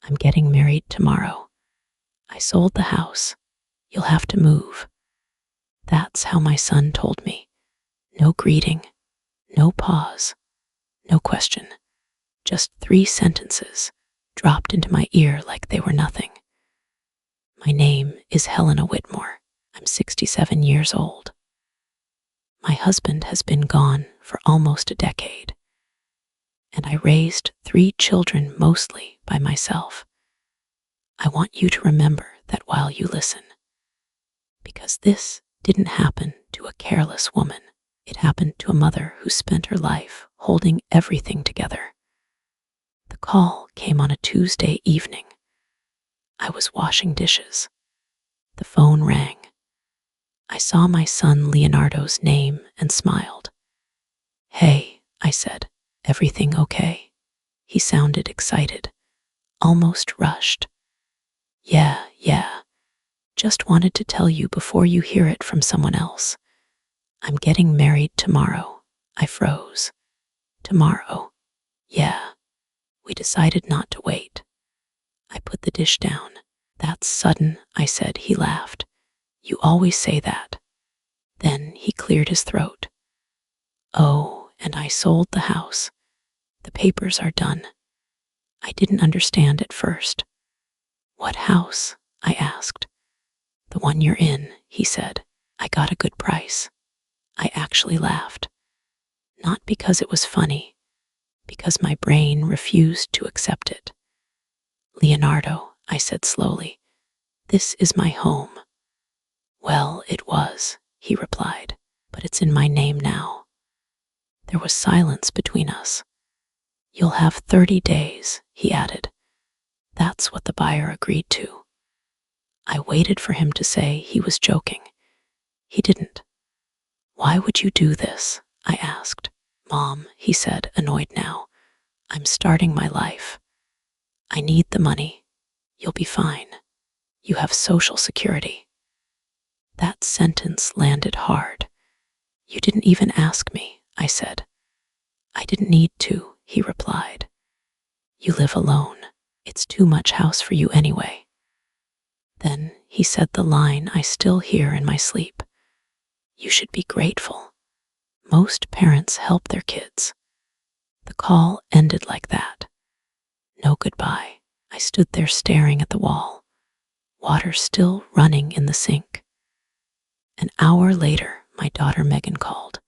I'm getting married tomorrow. I sold the house. You'll have to move. That's how my son told me. No greeting, no pause, no question. Just 3 sentences dropped into my ear like they were nothing. My name is Helena Whitmore. I'm 67 years old. My husband has been gone for almost a decade, and I raised 3 children mostly by myself. I want you to remember that while you listen, because this didn't happen to a careless woman. It happened to a mother who spent her life holding everything together. The call came on a Tuesday evening. I was washing dishes. The phone rang. I saw my son Leonardo's name and smiled. "Hey," I said, "everything okay?" He sounded excited, almost rushed. Yeah, just wanted to tell you before you hear it from someone else. I'm getting married tomorrow." I froze. Tomorrow? Yeah. We decided not to wait. I put the dish down. "That's sudden," I said. He laughed. "You always say that." Then he cleared his throat. "Oh, and I sold the house. The papers are done." I didn't understand at first. "What house?" I asked. "The one you're in," he said. "I got a good price." I actually laughed. Not because it was funny, because my brain refused to accept it. "Leonardo," I said slowly, "this is my home." "Well, it was," he replied, "but it's in my name now." There was silence between us. "You'll have 30 days, he added. That's what the buyer agreed to. I waited for him to say he was joking. He didn't. "Why would you do this?" I asked. "Mom," he said, annoyed now, "I'm starting my life. I need the money. You'll be fine. You have Social Security." That sentence landed hard. "You didn't even ask me," I said. "I didn't need to," he replied. "You live alone. It's too much house for you anyway." Then he said the line I still hear in my sleep. "You should be grateful. Most parents help their kids." The call ended like that. No goodbye. I stood there staring at the wall, water still running in the sink. An hour later, my daughter Megan called.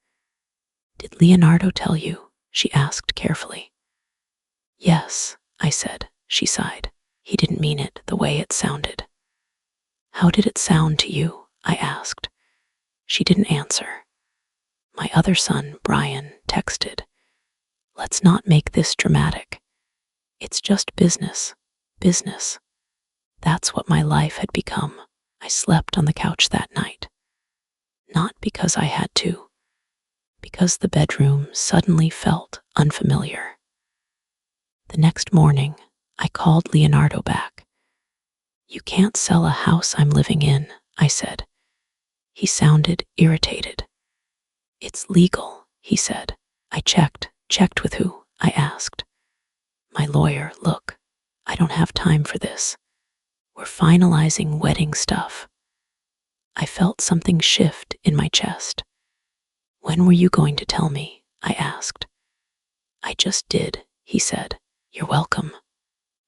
"Did Leonardo tell you?" she asked carefully. "Yes," I said. She sighed. "He didn't mean it the way it sounded." "How did it sound to you?" I asked. She didn't answer. My other son, Brian, texted, "Let's not make this dramatic. It's just business. Business." That's what my life had become. I slept on the couch that night. Not because I had to, because the bedroom suddenly felt unfamiliar. The next morning, I called Leonardo back. "You can't sell a house I'm living in," I said. He sounded irritated. "It's legal," he said. I checked. "Checked with who?" I asked. "My lawyer. Look, I don't have time for this. We're finalizing wedding stuff." I felt something shift in my chest. "When were you going to tell me?" I asked. "I just did," he said. "You're welcome."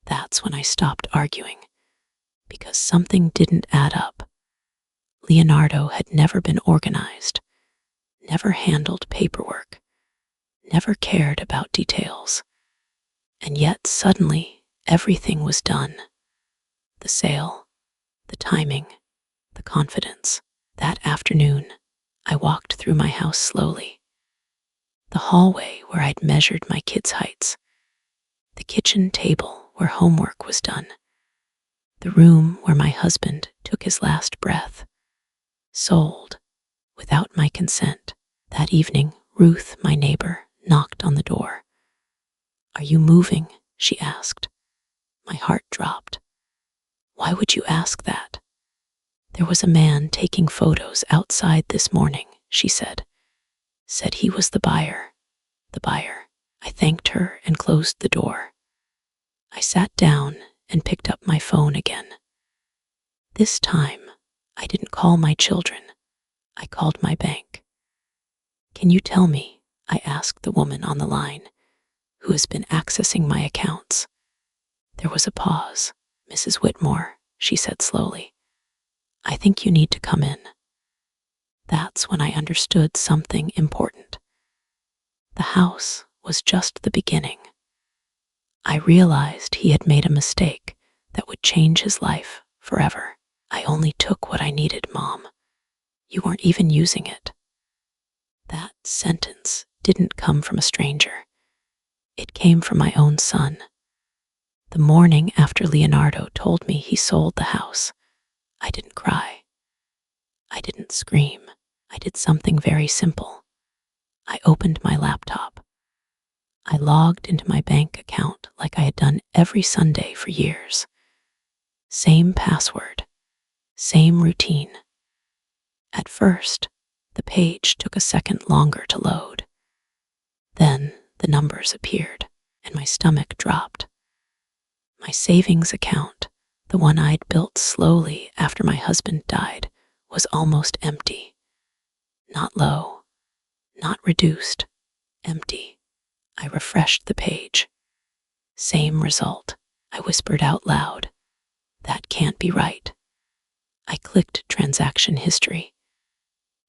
That's when I stopped arguing, because something didn't add up. Leonardo had never been organized, never handled paperwork, never cared about details. And yet suddenly everything was done. The sale, the timing, the confidence. That afternoon, I walked through my house slowly. The hallway where I'd measured my kids' heights. The kitchen table where homework was done. The room where my husband took his last breath. Sold, without my consent. That evening, Ruth, my neighbor, knocked on the door. "Are you moving?" she asked. My heart dropped. "Why would you ask that?" "There was a man taking photos outside this morning," she said. "Said he was the buyer." The buyer. I thanked her and closed the door. I sat down and picked up my phone again. This time, I didn't call my children. I called my bank. "Can you tell me," I asked the woman on the line, "who has been accessing my accounts?" There was a pause. "Mrs. Whitmore," she said slowly, "I think you need to come in." That's when I understood something important. The house was just the beginning. I realized he had made a mistake that would change his life forever. "I only took what I needed, Mom. You weren't even using it." That sentence didn't come from a stranger. It came from my own son. The morning after Leonardo told me he sold the house, I didn't cry. I didn't scream. I did something very simple. I opened my laptop. I logged into my bank account like I had done every Sunday for years. Same password, same routine. At first, the page took a second longer to load. Then the numbers appeared, and my stomach dropped. My savings account, the one I'd built slowly after my husband died, was almost empty. Not low, not reduced, empty. I refreshed the page. Same result. I whispered out loud, "That can't be right." I clicked transaction history.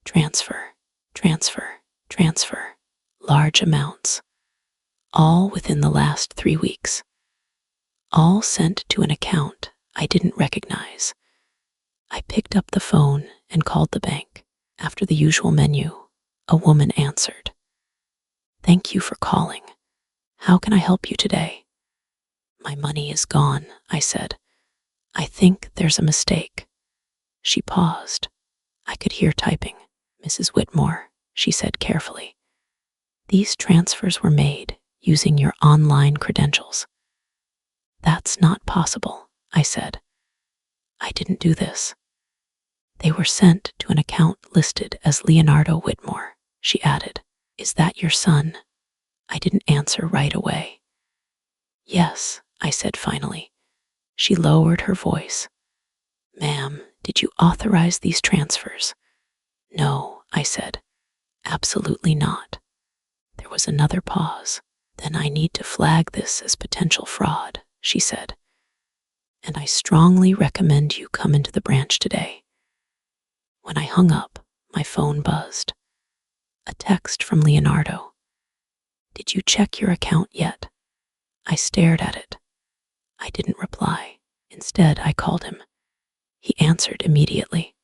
Transfer, transfer, transfer. Large amounts. All within the last 3 weeks. All sent to an account I didn't recognize. I picked up the phone and called the bank. After the usual menu, a woman answered. "Thank you for calling. How can I help you today?" "My money is gone," I said. "I think there's a mistake." She paused. I could hear typing. "Mrs. Whitmore," she said carefully, "these transfers were made using your online credentials." "That's not possible," I said. "I didn't do this." "They were sent to an account listed as Leonardo Whitmore," she added. "Is that your son?" I didn't answer right away. "Yes," I said finally. She lowered her voice. "Ma'am, did you authorize these transfers?" "No," I said. "Absolutely not." There was another pause. "Then I need to flag this as potential fraud," she said. "And I strongly recommend you come into the branch today." When I hung up, my phone buzzed. A text from Leonardo. "Did you check your account yet?" I stared at it. I didn't reply. Instead, I called him. He answered immediately.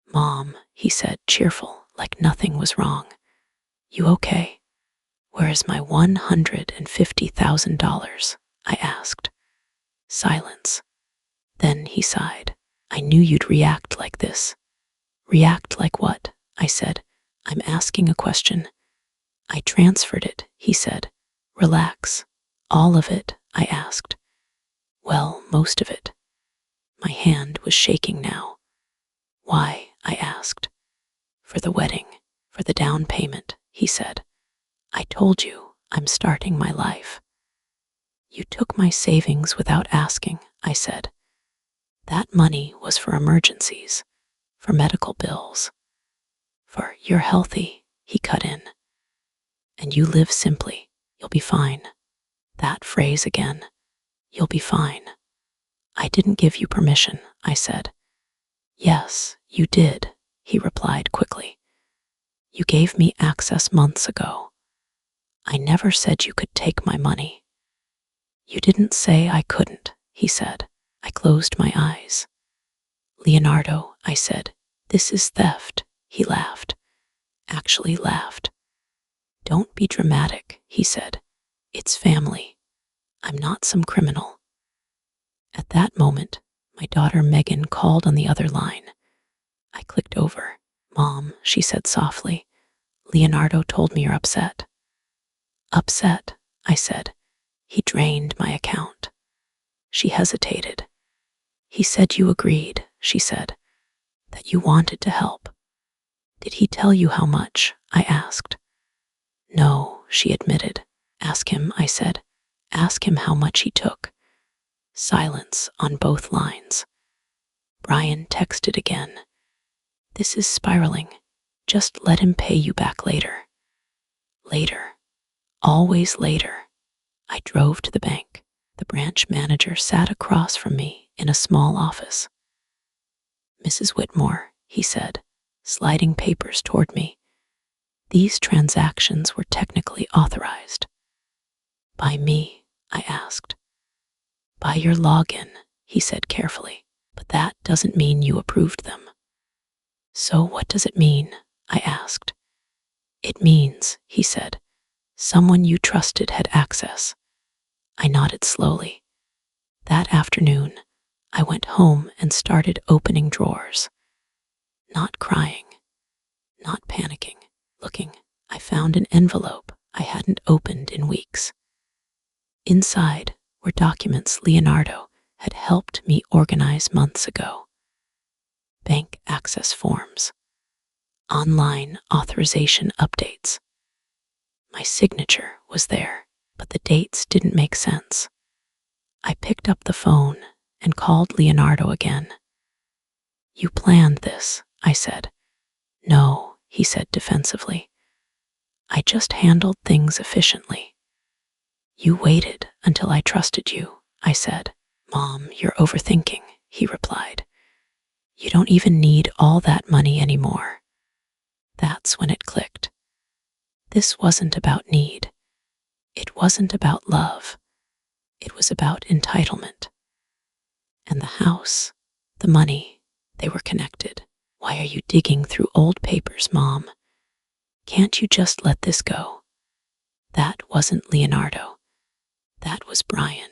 "Mom," he said, cheerful, like nothing was wrong. "You okay?" "Where is my $150,000? I asked. Silence. Then he sighed. "I knew you'd react like this." "React like what?" I said. "I'm asking a question." "I transferred it," he said. "Relax." "All of it?" I asked. "Well, most of it." My hand was shaking now. "Why?" I asked. "For the wedding, for the down payment," he said. "I told you I'm starting my life." "You took my savings without asking," I said. "That money was for emergencies, for medical bills, for you're healthy," he cut in. "And you live simply. You'll be fine." That phrase again. "You'll be fine." "I didn't give you permission," I said. "Yes, you did," he replied quickly. "You gave me access months ago. I never said you could take my money." "You didn't say I couldn't," he said. I closed my eyes. "Leonardo," I said, "this is theft." He laughed. Actually laughed. "Don't be dramatic," he said. "It's family. I'm not some criminal." At that moment, my daughter Megan called on the other line. I clicked over. "Mom," she said softly, "Leonardo told me you're upset." "Upset?" I said. "He drained my account." She hesitated. "He said you agreed," she said, "that you wanted to help." "Did he tell you how much?" I asked. "No," she admitted. "Ask him," I said. "Ask him how much he took." Silence on both lines. Brian texted again. This is spiraling. Just let him pay you back later. Later. Always later. I drove to the bank. The branch manager sat across from me in a small office. Mrs. Whitmore, he said, sliding papers toward me. These transactions were technically authorized. By me, I asked. By your login, he said carefully, but that doesn't mean you approved them. So what does it mean? I asked. It means, he said, someone you trusted had access. I nodded slowly. That afternoon, I went home and started opening drawers. Not crying, not panicking, looking. I found an envelope I hadn't opened in weeks. Inside were documents Leonardo had helped me organize months ago. Bank access forms, online authorization updates. My signature was there, but the dates didn't make sense. I picked up the phone and called Leonardo again. You planned this, I said. No, he said defensively. I just handled things efficiently. You waited until I trusted you, I said. Mom, you're overthinking, he replied. You don't even need all that money anymore. That's when it clicked. This wasn't about need. It wasn't about love. It was about entitlement. And the house, the money, they were connected. Why are you digging through old papers, Mom? Can't you just let this go? That wasn't Leonardo. That was Brian.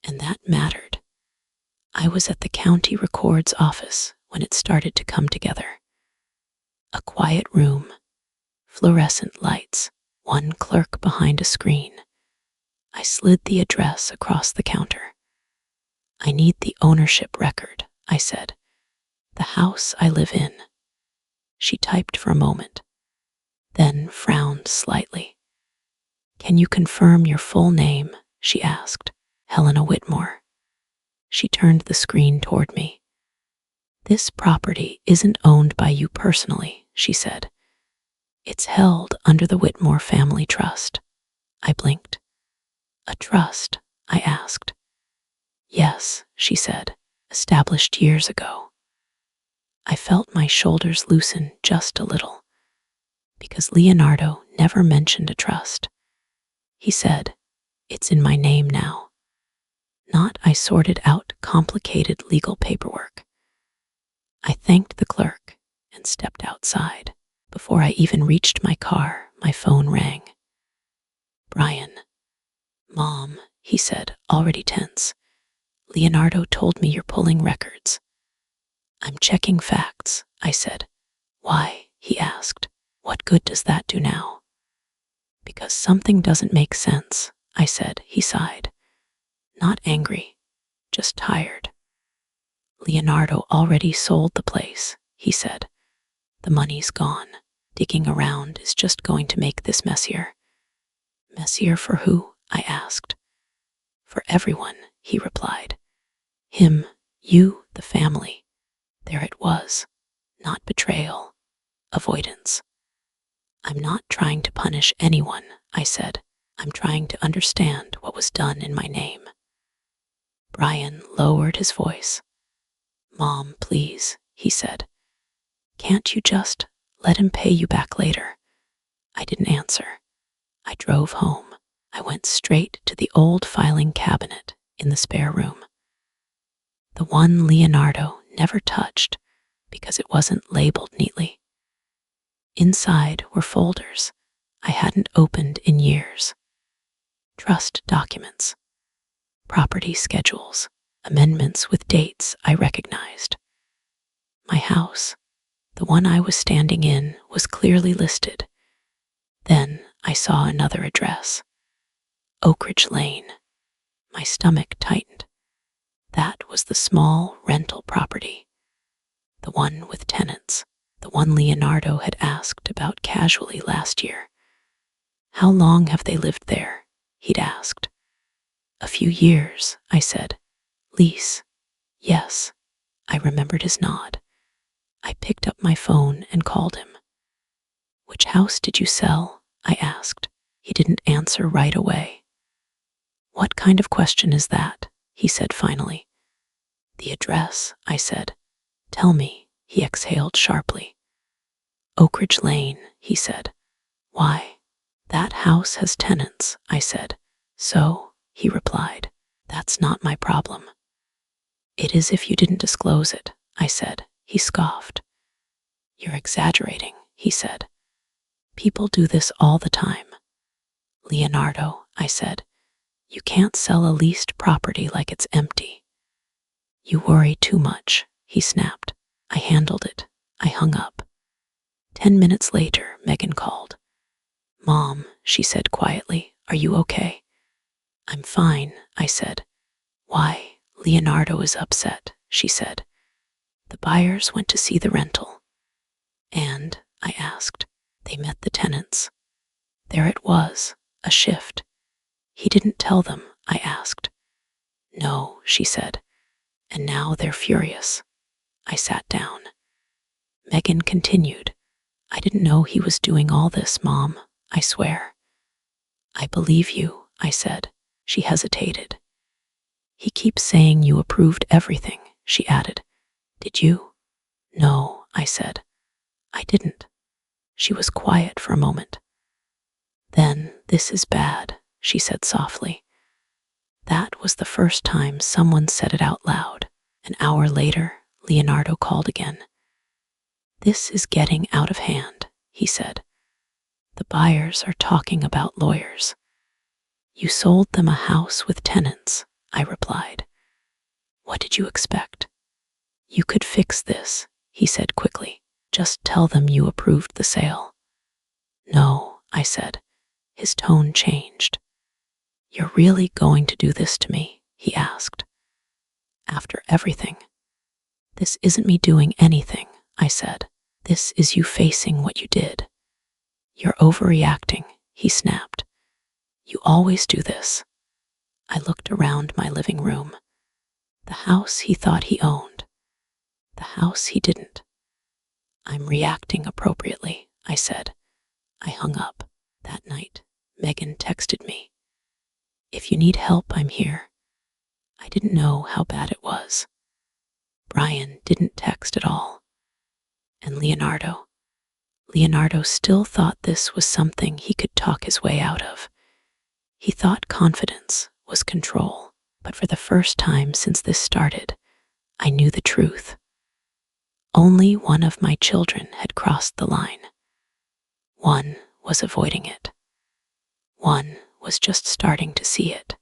And that mattered. I was at the county records office when it started to come together. A quiet room, fluorescent lights, one clerk behind a screen. I slid the address across the counter. I need the ownership record, I said. The house I live in. She typed for a moment, then frowned slightly. Can you confirm your full name? She asked. Helena Whitmore. She turned the screen toward me. This property isn't owned by you personally, she said. It's held under the Whitmore Family Trust. I blinked. A trust? I asked. Yes, she said, established years ago. I felt my shoulders loosen just a little, because Leonardo never mentioned a trust. He said, it's in my name now. Not I sorted out complicated legal paperwork. I thanked the clerk and stepped outside. Before I even reached my car, my phone rang. Brian. Mom, he said, already tense. Leonardo told me you're pulling records. I'm checking facts, I said. Why? He asked. What good does that do now? Because something doesn't make sense, I said. He sighed. Not angry, just tired. Leonardo already sold the place, he said. The money's gone. Digging around is just going to make this messier. Messier for who? I asked. For everyone, he replied. Him, you, the family. There it was. Not betrayal. Avoidance. I'm not trying to punish anyone, I said. I'm trying to understand what was done in my name. Brian lowered his voice. Mom, please, he said. Can't you just let him pay you back later? I didn't answer. I drove home. I went straight to the old filing cabinet in the spare room. The one Leonardo never touched because it wasn't labeled neatly. Inside were folders I hadn't opened in years. Trust documents, property schedules, amendments with dates I recognized. My house, the one I was standing in, was clearly listed. Then I saw another address. Oak Ridge Lane. My stomach tightened. That was the small rental property. The one with tenants. The one Leonardo had asked about casually last year. How long have they lived there? He'd asked. A few years, I said. Lease. Yes. I remembered his nod. I picked up my phone and called him. Which house did you sell? I asked. He didn't answer right away. What kind of question is that? He said finally. The address, I said. Tell me, he exhaled sharply. Oak Ridge Lane, he said. Why? That house has tenants, I said. So, he replied, that's not my problem. It is if you didn't disclose it, I said. He scoffed. You're exaggerating, he said. People do this all the time. Leonardo, I said, you can't sell a leased property like it's empty. You worry too much, he snapped. I handled it. I hung up. 10 minutes later, Megan called. Mom, she said quietly, are you okay? I'm fine, I said. Why, Leonardo is upset, she said. The buyers went to see the rental. And, I asked, they met the tenants. There it was, a shift. He didn't tell them, I asked. No, she said. And now they're furious. I sat down. Megan continued. I didn't know he was doing all this, Mom, I swear. I believe you, I said. She hesitated. He keeps saying you approved everything, she added. Did you? No, I said. I didn't. She was quiet for a moment. Then, this is bad, she said softly. That was the first time someone said it out loud. An hour later, Leonardo called again. This is getting out of hand, he said. The buyers are talking about lawyers. You sold them a house with tenants, I replied. What did you expect? You could fix this, he said quickly. Just tell them you approved the sale. No, I said. His tone changed. You're really going to do this to me? He asked. After everything. This isn't me doing anything, I said. This is you facing what you did. You're overreacting, he snapped. You always do this. I looked around my living room. The house he thought he owned. The house he didn't. I'm reacting appropriately, I said. I hung up. That night, Megan texted me. If you need help, I'm here. I didn't know how bad it was. Brian didn't text at all. And Leonardo still thought this was something he could talk his way out of. He thought confidence was control, but for the first time since this started, I knew the truth. Only one of my children had crossed the line. One was avoiding it. One was just starting to see it.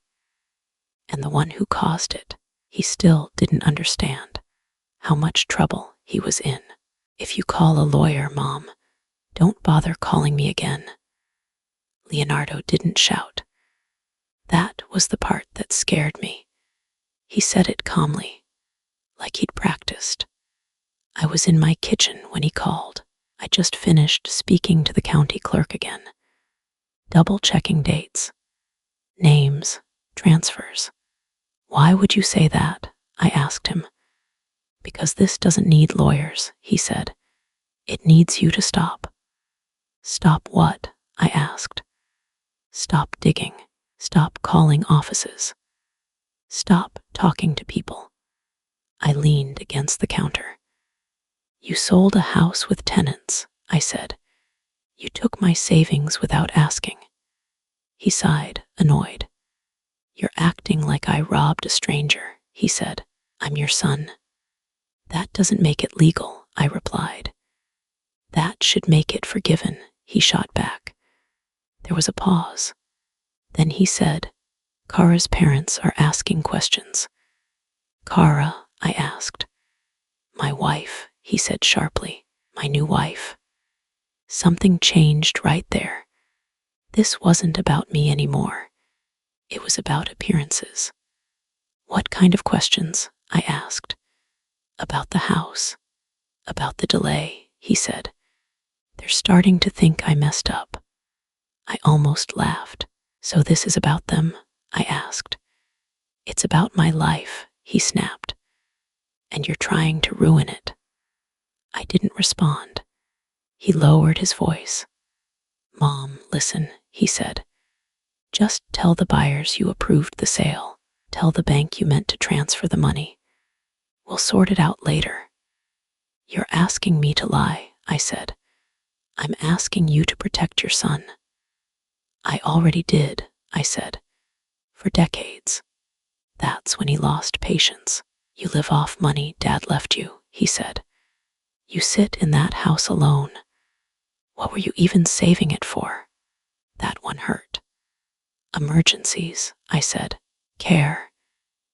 And the one who caused it, he still didn't understand how much trouble he was in. If you call a lawyer, Mom, don't bother calling me again. Leonardo didn't shout. That was the part that scared me. He said it calmly, like he'd practiced. I was in my kitchen when he called. I just finished speaking to the county clerk again, double-checking dates, names, transfers. Why would you say that? I asked him. Because this doesn't need lawyers, he said. It needs you to stop. Stop what? I asked. Stop digging. Stop calling offices. Stop talking to people. I leaned against the counter. You sold a house with tenants, I said. You took my savings without asking. He sighed, annoyed. You're acting like I robbed a stranger, he said. I'm your son. That doesn't make it legal, I replied. That should make it forgiven, he shot back. There was a pause. Then he said, Kara's parents are asking questions. Kara, I asked. My wife, he said sharply. My new wife. Something changed right there. This wasn't about me anymore. It was about appearances. What kind of questions? I asked. About the house. About the delay, he said. They're starting to think I messed up. I almost laughed. So this is about them? I asked. It's about my life, he snapped, and you're trying to ruin it. I didn't respond. He lowered his voice. Mom, listen, he said. Just tell the buyers you approved the sale. Tell the bank you meant to transfer the money. We'll sort it out later. You're asking me to lie, I said. I'm asking you to protect your son. I already did, I said. For decades. That's when he lost patience. You live off money Dad left you, he said. You sit in that house alone. What were you even saving it for? That one hurt. Emergencies, I said. Care.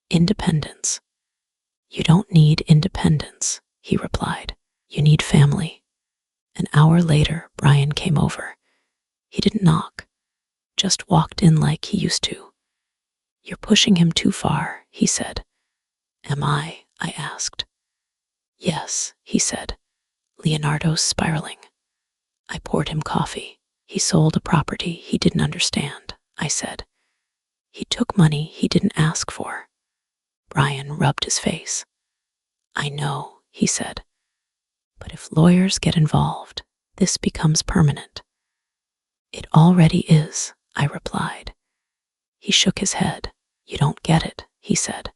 Independence. You don't need independence, he replied. You need family. An hour later, Brian came over. He didn't knock, just walked in like he used to. You're pushing him too far, he said. Am I asked. Yes, he said. Leonardo's spiraling. I poured him coffee. He sold a property he didn't understand, I said. He took money he didn't ask for. Brian rubbed his face. I know, he said. But if lawyers get involved, this becomes permanent. It already is, I replied. He shook his head. You don't get it, he said.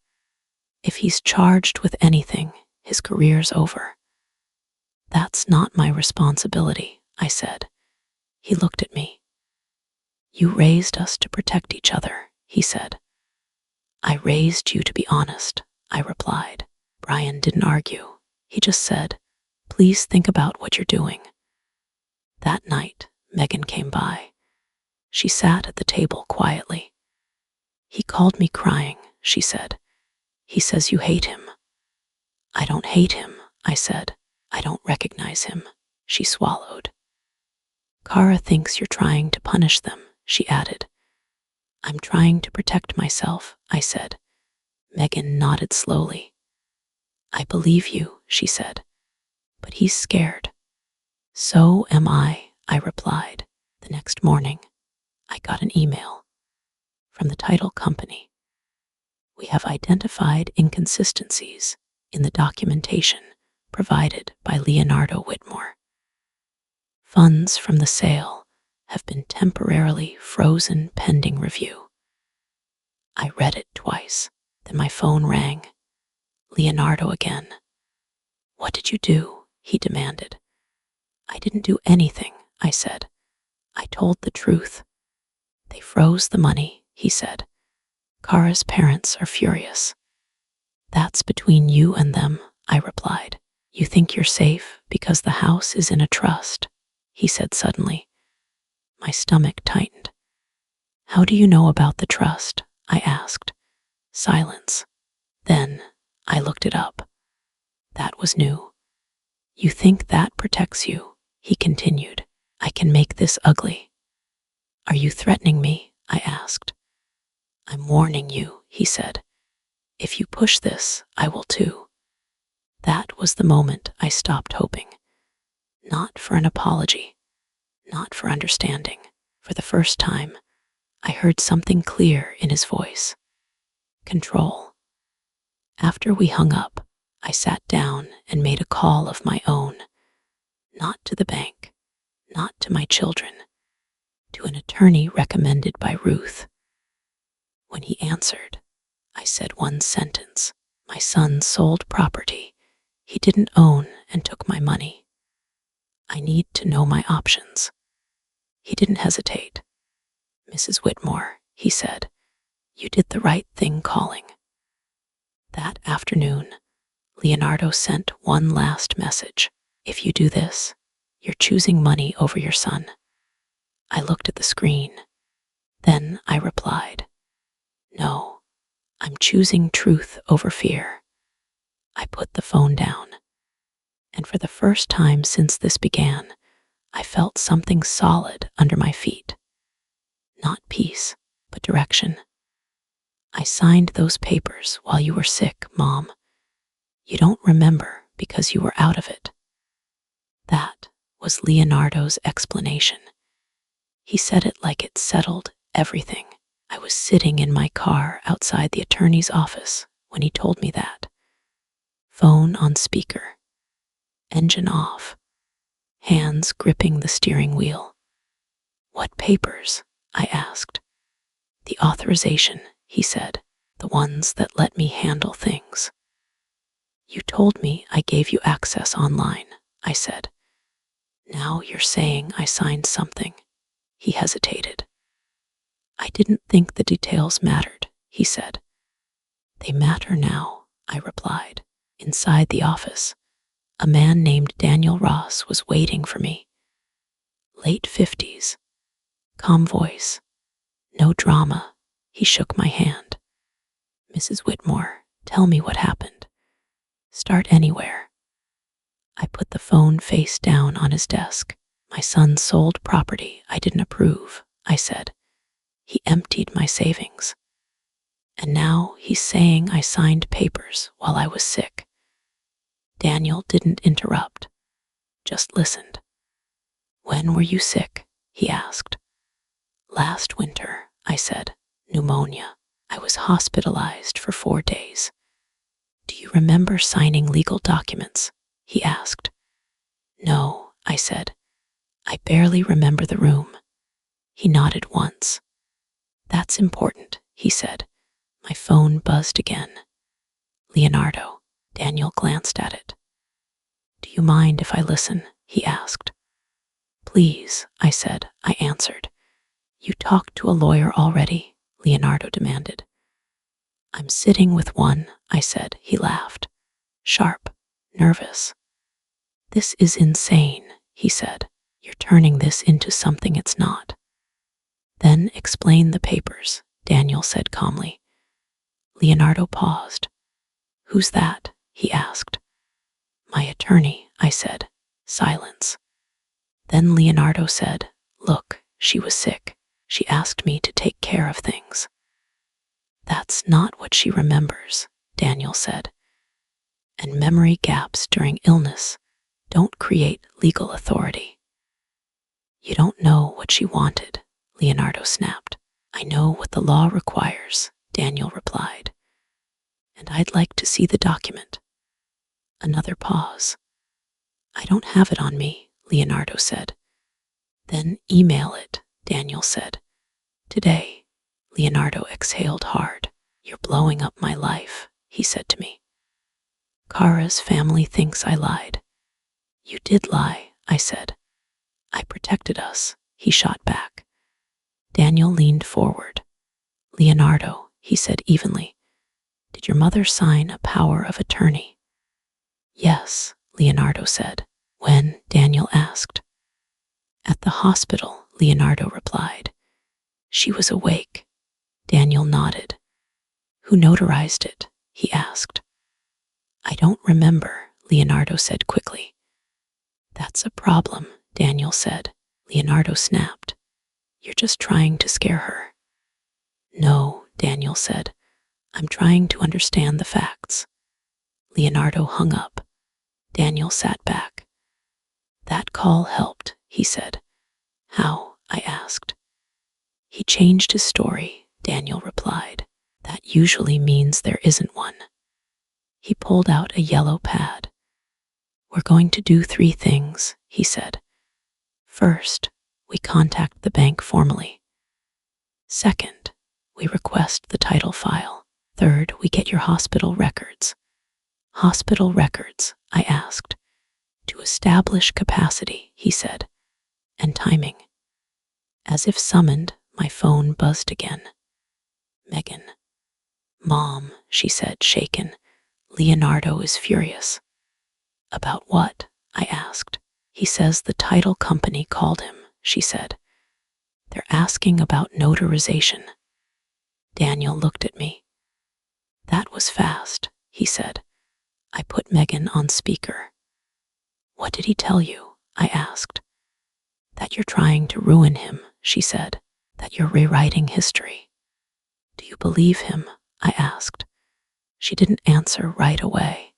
If he's charged with anything, his career's over. That's not my responsibility, I said. He looked at me. You raised us to protect each other, he said. I raised you to be honest, I replied. Brian didn't argue. He just said, please think about what you're doing. That night, Megan came by. She sat at the table quietly. He called me crying, she said. He says you hate him. I don't hate him, I said. I don't recognize him, she swallowed. Kara thinks you're trying to punish them, she added. I'm trying to protect myself, I said. Megan nodded slowly. I believe you, she said. But he's scared. So am I replied. The next morning, I got an email from the title company. We have identified inconsistencies in the documentation provided by Leonardo Whitmore. Funds from the sale have been temporarily frozen pending review. I read it twice, then my phone rang. Leonardo again. What did you do? He demanded. I didn't do anything, I said. I told the truth. They froze the money, he said. Kara's parents are furious. That's between you and them, I replied. You think you're safe because the house is in a trust, he said suddenly. My stomach tightened. How do you know about the trust? I asked. Silence. Then I looked it up. That was new. You think that protects you, he continued. I can make this ugly. Are you threatening me? I asked. I'm warning you, he said. If you push this, I will too. That was the moment I stopped hoping. Not for an apology, not for understanding. For the first time, I heard something clear in his voice. Control. After we hung up, I sat down and made a call of my own. Not to the bank, not to my children, to an attorney recommended by Ruth. When he answered, I said one sentence. My son sold property he didn't own and took my money. I need to know my options. He didn't hesitate. Mrs. Whitmore, he said, you did the right thing calling. That afternoon, Leonardo sent one last message. If you do this, you're choosing money over your son. I looked at the screen. Then I replied, no, I'm choosing truth over fear. I put the phone down. And for the first time since this began, I felt something solid under my feet. Not peace, but direction. I signed those papers while you were sick, Mom. You don't remember because you were out of it. That was Leonardo's explanation. He said it like it settled everything. I was sitting in my car outside the attorney's office when he told me that. Phone on speaker, engine off, hands gripping the steering wheel. What papers? I asked. The authorization, he said, the ones that let me handle things. You told me I gave you access online, I said. Now you're saying I signed something. He hesitated. I didn't think the details mattered, he said. They matter now, I replied. Inside the office, a man named Daniel Ross was waiting for me. Late 50s, calm voice, no drama. He shook my hand. Mrs. Whitmore, tell me what happened. Start anywhere. I put the phone face down on his desk. My son sold property I didn't approve, I said. He emptied my savings. And now he's saying I signed papers while I was sick. Daniel didn't interrupt, just listened. When were you sick? He asked. Last winter, I said. Pneumonia. I was hospitalized for 4 days. Do you remember signing legal documents? He asked. No, I said. I barely remember the room. He nodded once. That's important, he said. My phone buzzed again. Leonardo. Daniel glanced at it. Do you mind if I listen? He asked. Please, I said. I answered. You talked to a lawyer already? Leonardo demanded. I'm sitting with one, I said. He laughed. Sharp, nervous. This is insane, he said. You're turning this into something it's not. Then explain the papers, Daniel said calmly. Leonardo paused. Who's that? He asked. My attorney, I said. Silence. Then Leonardo said, Look, she was sick. She asked me to take care of things. That's not what she remembers, Daniel said. And memory gaps during illness don't create legal authority. You don't know what she wanted, Leonardo snapped. I know what the law requires, Daniel replied. And I'd like to see the document. Another pause. I don't have it on me, Leonardo said. Then email it, Daniel said. Today, Leonardo exhaled hard. You're blowing up my life, he said to me. Kara's family thinks I lied. You did lie, I said. I protected us, he shot back. Daniel leaned forward. Leonardo, he said evenly. Did your mother sign a power of attorney? Yes, Leonardo said. When? Daniel asked. At the hospital, Leonardo replied. She was awake. Daniel nodded. Who notarized it? He asked. I don't remember, Leonardo said quickly. That's a problem, Daniel said. Leonardo snapped. You're just trying to scare her. No, Daniel said. I'm trying to understand the facts. Leonardo hung up. Daniel sat back. That call helped, he said. How? I asked. He changed his story, Daniel replied. That usually means there isn't one. He pulled out a yellow pad. We're going to do 3 things, he said. First, we contact the bank formally. Second, we request the title file. Third, we get your hospital records. Hospital records, I asked. To establish capacity, he said, and timing. As if summoned, my phone buzzed again. Megan. Mom, she said, shaken. Leonardo is furious. About what? I asked. He says the title company called him, she said. They're asking about notarization. Daniel looked at me. That was fast, he said. I put Megan on speaker. What did he tell you? I asked. That you're trying to ruin him, she said. That you're rewriting history. Do you believe him? I asked. She didn't answer right away.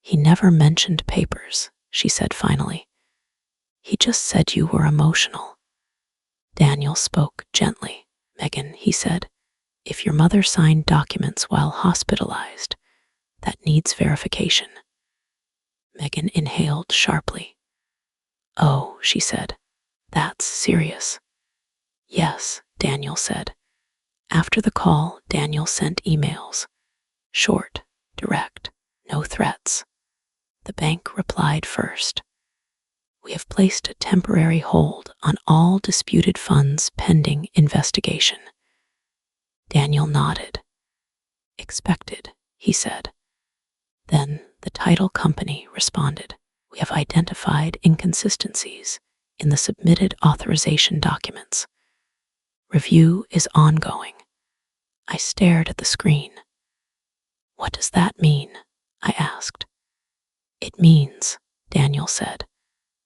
He never mentioned papers, she said finally. He just said you were emotional. Daniel spoke gently. Megan, he said, if your mother signed documents while hospitalized, that needs verification. Megan inhaled sharply. Oh, she said, that's serious. Yes, Daniel said. After the call, Daniel sent emails. Short, direct, no threats. The bank replied first. We have placed a temporary hold on all disputed funds pending investigation. Daniel nodded. Expected, he said. Then the title company responded. We have identified inconsistencies in the submitted authorization documents. Review is ongoing. I stared at the screen. What does that mean? I asked. It means, Daniel said,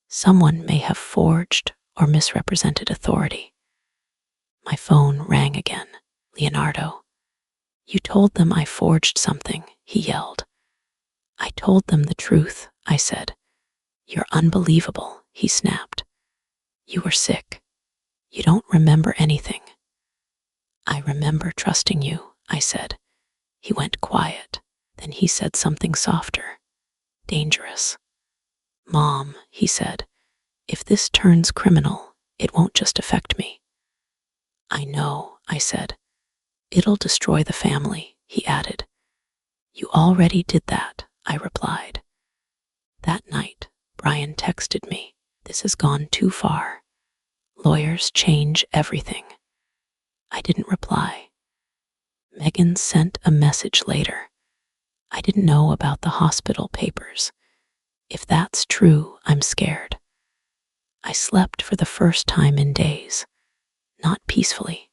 someone may have forged or misrepresented authority. My phone rang again. Leonardo. You told them I forged something, he yelled. I told them the truth, I said. You're unbelievable, he snapped. You were sick. You don't remember anything. I remember trusting you, I said. He went quiet. Then he said something softer. Dangerous. Mom, he said, if this turns criminal, it won't just affect me. I know, I said. It'll destroy the family, he added. You already did that, I replied. That night, Brian texted me. This has gone too far. Lawyers change everything. I didn't reply. Megan sent a message later. I didn't know about the hospital papers. If that's true, I'm scared. I slept for the first time in days, not peacefully,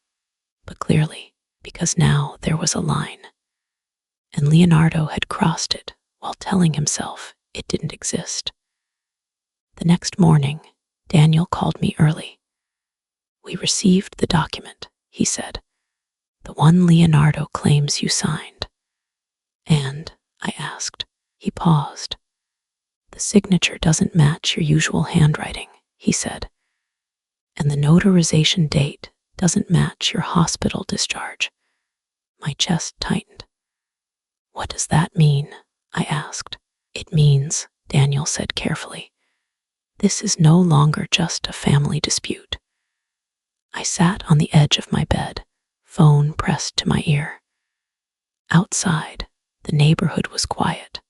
but clearly, because now there was a line. And Leonardo had crossed it while telling himself it didn't exist. The next morning, Daniel called me early. We received the document, he said, the one Leonardo claims you signed. And, I asked, he paused. The signature doesn't match your usual handwriting, he said, and the notarization date doesn't match your hospital discharge. My chest tightened. What does that mean? I asked. It means, Daniel said carefully, this is no longer just a family dispute. I sat on the edge of my bed, phone pressed to my ear. Outside, the neighborhood was quiet.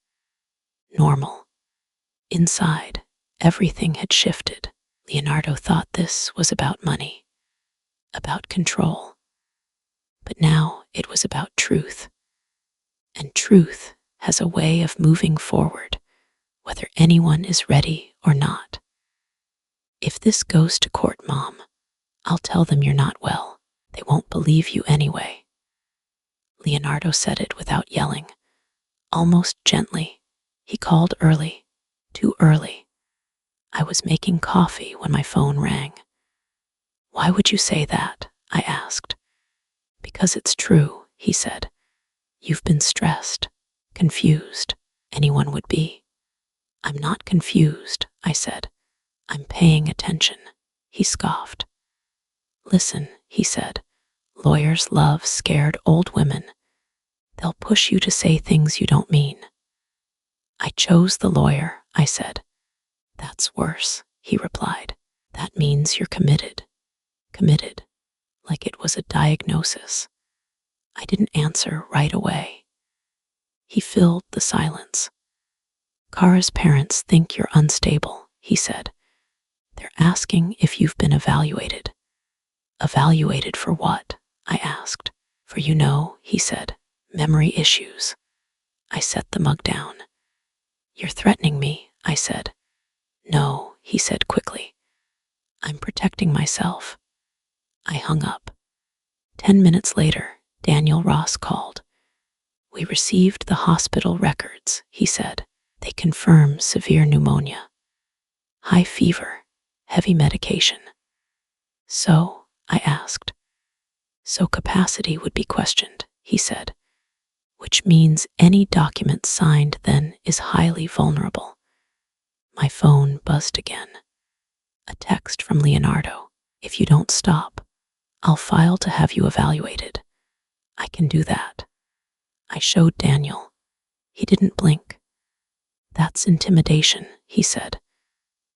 Normal. Inside, everything had shifted. Leonardo thought this was about money, about control. But now it was about truth. And truth has a way of moving forward, whether anyone is ready or not. If this goes to court, Mom, I'll tell them you're not well. They won't believe you anyway. Leonardo said it without yelling, almost gently. He called early, too early. I was making coffee when my phone rang. Why would you say that? I asked. Because it's true, he said. You've been stressed, confused. Anyone would be. I'm not confused, I said. I'm paying attention. He scoffed. Listen, he said. Lawyers love scared old women. They'll push you to say things you don't mean. I chose the lawyer, I said. That's worse, he replied. That means you're committed. Committed. Like it was a diagnosis. I didn't answer right away. He filled the silence. Kara's parents think you're unstable, he said. They're asking if you've been evaluated. Evaluated for what? I asked. For he said, memory issues. I set the mug down. You're threatening me, I said. No, he said quickly. I'm protecting myself. I hung up. 10 minutes later, Daniel Ross called. We received the hospital records, he said. They confirm severe pneumonia. High fever, heavy medication. So, I asked. So capacity would be questioned, he said, which means any document signed then is highly vulnerable. My phone buzzed again. A text from Leonardo. If you don't stop, I'll file to have you evaluated. I can do that. I showed Daniel. He didn't blink. That's intimidation, he said.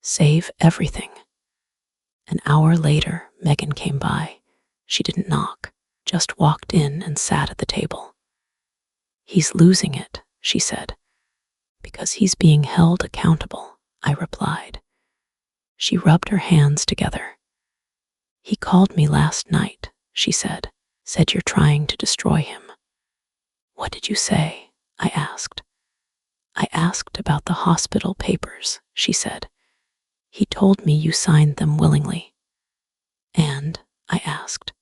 Save everything. An hour later, Megan came by. She didn't knock, just walked in and sat at the table. He's losing it, she said. Because he's being held accountable, I replied. She rubbed her hands together. He called me last night, she said. Said you're trying to destroy him. What did you say? I asked. I asked about the hospital papers, she said. He told me you signed them willingly. And, I asked.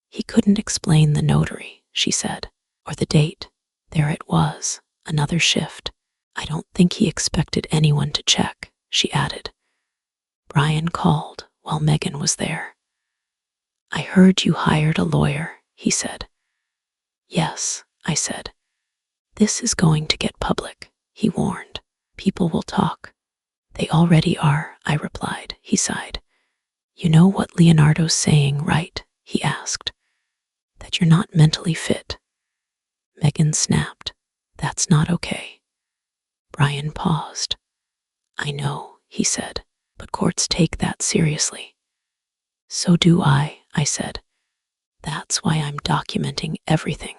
He couldn't explain the notary, she said, or the date. There it was, another shift. I don't think he expected anyone to check, she added. Brian called while Megan was there. I heard you hired a lawyer, he said. Yes, I said. This is going to get public, he warned. People will talk. They already are, I replied. He sighed. You know what Leonardo's saying, right? He asked. That you're not mentally fit. Megan snapped. That's not okay. Brian paused. I know, he said, but courts take that seriously. So do I said. That's why I'm documenting everything.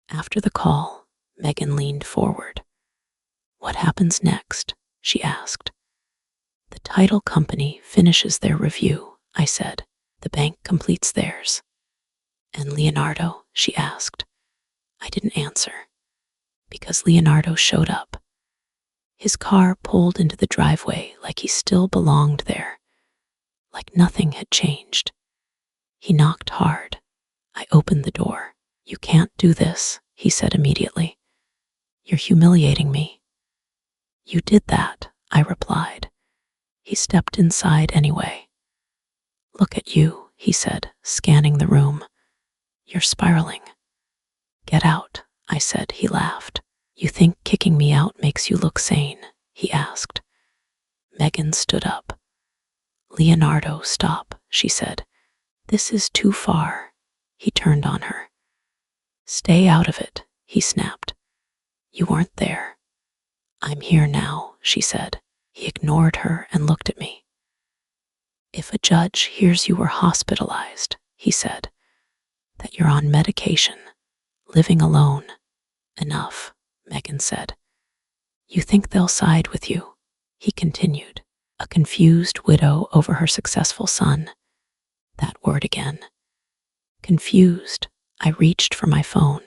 After the call, Megan leaned forward. What happens next? She asked. The title company finishes their review, I said. The bank completes theirs. And Leonardo? She asked. I didn't answer. Because Leonardo showed up. His car pulled into the driveway like he still belonged there, like nothing had changed. He knocked hard. I opened the door. You can't do this, he said immediately. You're humiliating me. You did that, I replied. He stepped inside anyway. Look at you, he said, scanning the room. You're spiraling. Get out, I said. He laughed. You think kicking me out makes you look sane? He asked. Megan stood up. Leonardo, stop, she said. This is too far. He turned on her. Stay out of it, he snapped. You weren't there. I'm here now, she said. He ignored her and looked at me. If a judge hears you were hospitalized, he said, that you're on medication, living alone. Enough, Megan said. You think they'll side with you? He continued, a confused widow over her successful son. That word again. Confused, I reached for my phone.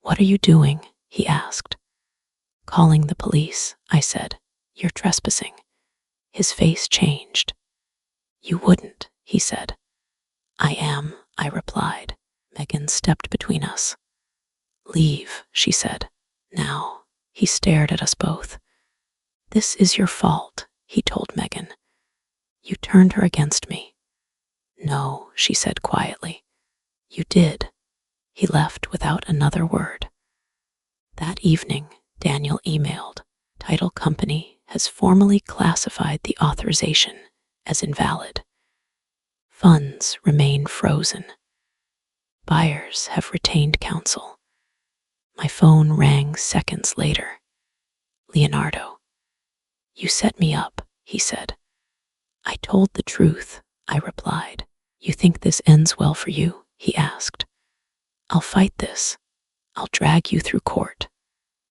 What are you doing? He asked. Calling the police, I said. You're trespassing. His face changed. You wouldn't, he said. I am, I replied. Megan stepped between us. Leave, she said. Now. He stared at us both. This is your fault, he told Megan. You turned her against me. No, she said quietly. You did. He left without another word. That evening, Daniel emailed. Title company has formally classified the authorization as invalid. Funds remain frozen. Buyers have retained counsel. My phone rang seconds later. Leonardo. You set me up, he said. I told the truth, I replied. You think this ends well for you? He asked. I'll fight this. I'll drag you through court.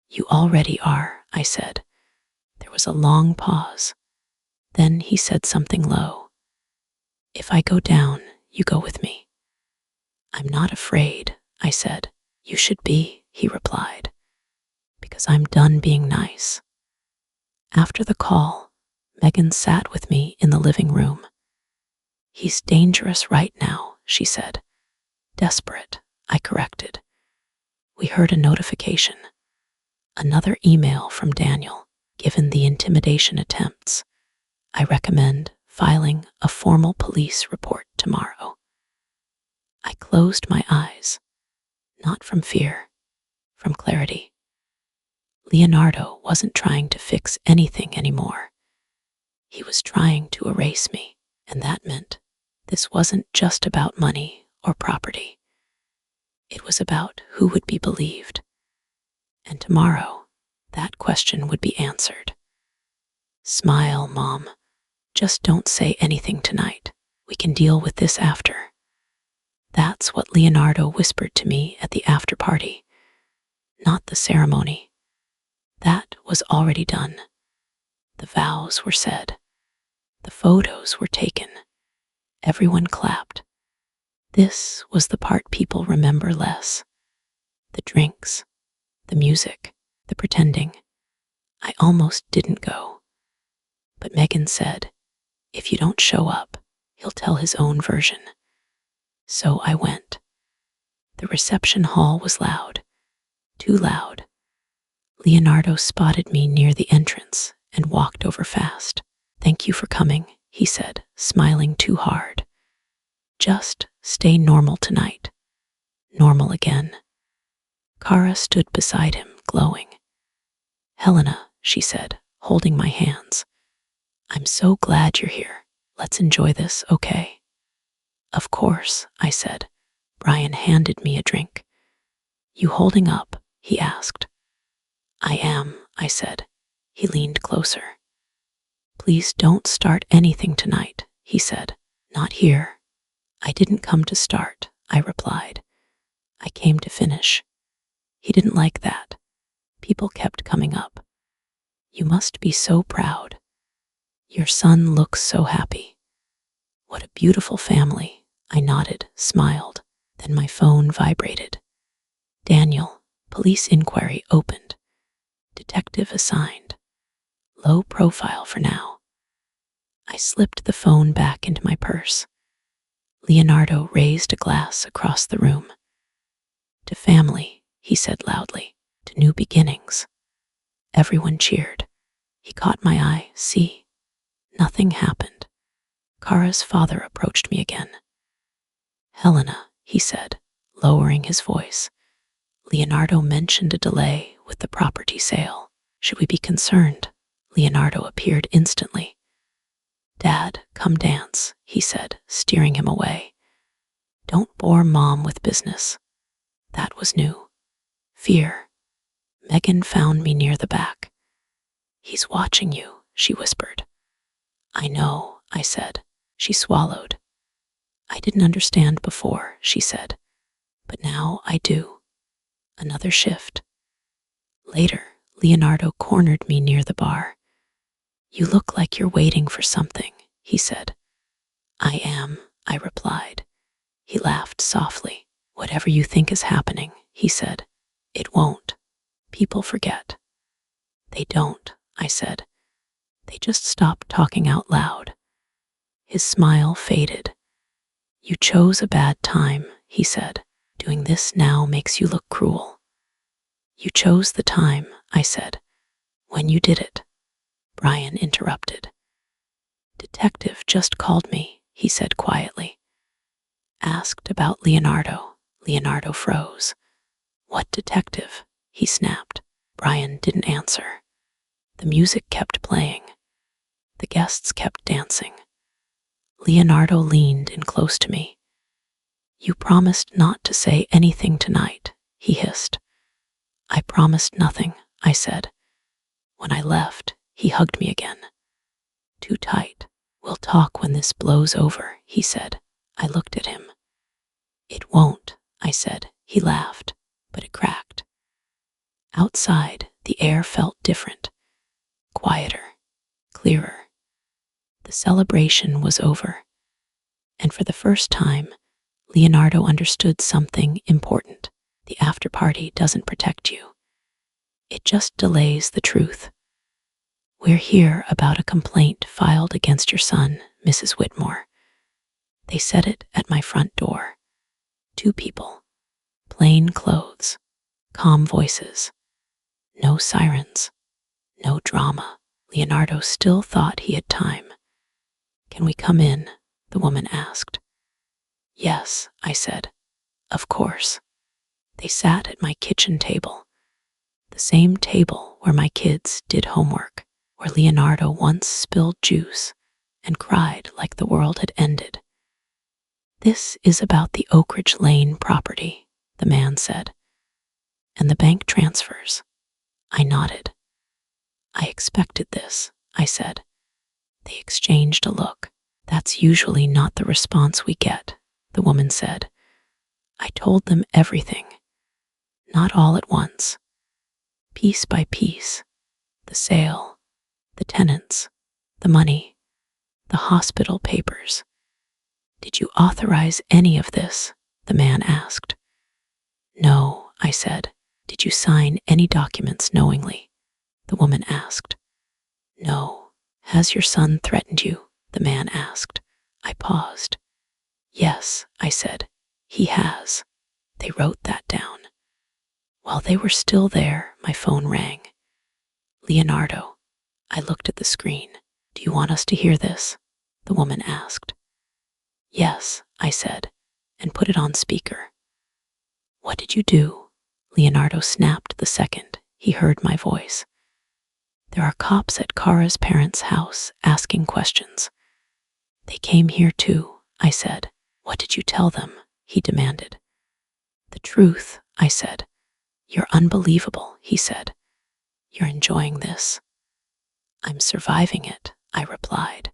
You already are, I said. There was a long pause. Then he said something low. If I go down, you go with me. I'm not afraid, I said. You should be, he replied. Because I'm done being nice. After the call, Megan sat with me in the living room. He's dangerous right now, she said. Desperate, I corrected. We heard a notification. Another email from Daniel. Given the intimidation attempts, I recommend filing a formal police report tomorrow. I closed my eyes, not from fear, from clarity. Leonardo wasn't trying to fix anything anymore. He was trying to erase me, and that meant This wasn't just about money or property. It was about who would be believed. And tomorrow, that question would be answered. Smile, Mom. Just don't say anything tonight. We can deal with this after. That's what Leonardo whispered to me at the after party. Not the ceremony. That was already done. The vows were said. The photos were taken. Everyone clapped. This was the part people remember less. The drinks, the music, the pretending. I almost didn't go. But Megan said, if you don't show up, he'll tell his own version. So I went. The reception hall was loud. Too loud. Leonardo spotted me near the entrance and walked over fast. Thank you for coming, he said, smiling too hard. Just stay normal tonight. Normal again. Kara stood beside him, glowing. Helena, she said, holding my hands. I'm so glad you're here. Let's enjoy this, okay? Of course, I said. Brian handed me a drink. You holding up? He asked. I am, I said. He leaned closer. Please don't start anything tonight, he said. Not here. I didn't come to start, I replied. I came to finish. He didn't like that. People kept coming up. You must be so proud. Your son looks so happy. What a beautiful family. I nodded, smiled. Then my phone vibrated. Daniel, police inquiry opened. Detective assigned. Low profile for now. I slipped the phone back into my purse. Leonardo raised a glass across the room. To family, he said loudly. To new beginnings. Everyone cheered. He caught my eye. See? Nothing happened. Kara's father approached me again. Helena, he said, lowering his voice. Leonardo mentioned a delay with the property sale. Should we be concerned? Leonardo appeared instantly. Dad, come dance, he said, steering him away. Don't bore Mom with business. That was new. Fear. Megan found me near the back. He's watching you, she whispered. I know, I said. She swallowed. I didn't understand before, she said, but now I do. Another shift. Later, Leonardo cornered me near the bar. You look like you're waiting for something, he said. I am, I replied. He laughed softly. Whatever you think is happening, he said. It won't. People forget. They don't, I said. They just stop talking out loud. His smile faded. You chose a bad time, he said. Doing this now makes you look cruel. You chose the time, I said. When you did it. Brian interrupted. Detective just called me, he said quietly. Asked about Leonardo. Leonardo froze. What detective? He snapped. Brian didn't answer. The music kept playing. The guests kept dancing. Leonardo leaned in close to me. You promised not to say anything tonight, he hissed. I promised nothing, I said. When I left, he hugged me again. Too tight. We'll talk when this blows over, he said. I looked at him. It won't, I said. He laughed, but it cracked. Outside, the air felt different. Quieter, clearer. The celebration was over, and for the first time, Leonardo understood something important. The after party doesn't protect you. It just delays the truth. We're here about a complaint filed against your son, Mrs. Whitmore. They said it at my front door. 2 people. Plain clothes. Calm voices. No sirens. No drama. Leonardo still thought he had time. Can we come in? The woman asked. Yes, I said. Of course. They sat at my kitchen table. The same table where my kids did homework, where Leonardo once spilled juice and cried like the world had ended. This is about the Oak Ridge Lane property, the man said. And the bank transfers. I nodded. I expected this, I said. They exchanged a look. That's usually not the response we get, the woman said. I told them everything. Not all at once. Piece by piece. The sale, the tenants, the money, the hospital papers. Did you authorize any of this? The man asked. No, I said. Did you sign any documents knowingly? The woman asked. No. Has your son threatened you? The man asked. I paused. Yes, I said. He has. They wrote that down. While they were still there, my phone rang. Leonardo. I looked at the screen. Do you want us to hear this? The woman asked. Yes, I said, and put it on speaker. What did you do? Leonardo snapped the second he heard my voice. There are cops at Kara's parents' house asking questions. They came here too, I said. What did you tell them? He demanded. The truth, I said. You're unbelievable, he said. You're enjoying this. I'm surviving it, I replied.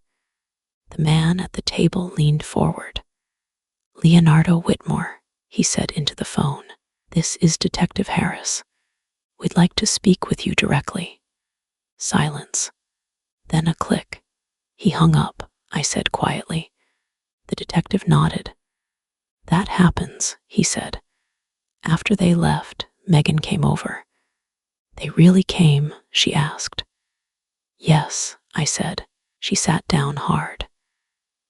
The man at the table leaned forward. Leonardo Whitmore, he said into the phone. This is Detective Harris. We'd like to speak with you directly. Silence. Then a click. He hung up, I said quietly. The detective nodded. That happens, he said. After they left, Megan came over. They really came? She asked. Yes, I said. She sat down hard.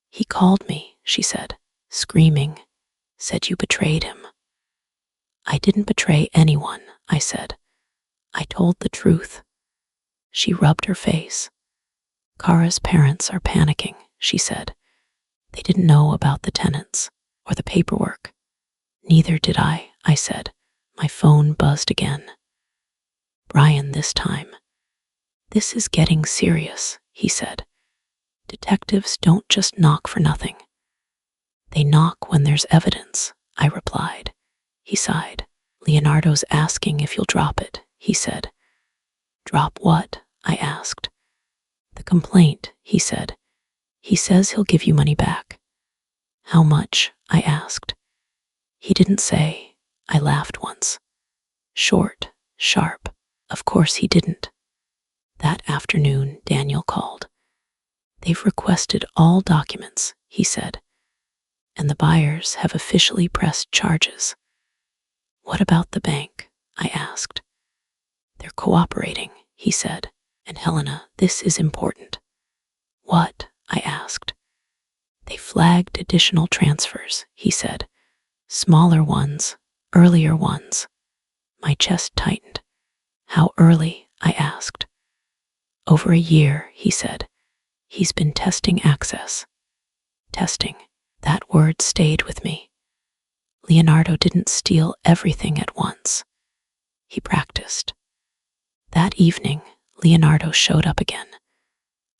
He called me, she said, screaming. Said you betrayed him. I didn't betray anyone, I said. I told the truth. She rubbed her face. Kara's parents are panicking, she said. They didn't know about the tenants or the paperwork. Neither did I said. My phone buzzed again. Brian this time. This is getting serious, he said. Detectives don't just knock for nothing. They knock when there's evidence, I replied. He sighed. Leonardo's asking if you'll drop it, he said. Drop what? I asked. The complaint, he said. He says he'll give you money back. How much? I asked. He didn't say. I laughed once. Short, sharp. Of course he didn't. That afternoon, Daniel called. They've requested all documents, he said, and the buyers have officially pressed charges. What about the bank? I asked. They're cooperating, he said. And Helena, this is important. What? I asked. They flagged additional transfers, he said. Smaller ones, earlier ones. My chest tightened. How early? I asked. Over a year, he said. He's been testing access. Testing. That word stayed with me. Leonardo didn't steal everything at once. He practiced. That evening, Leonardo showed up again.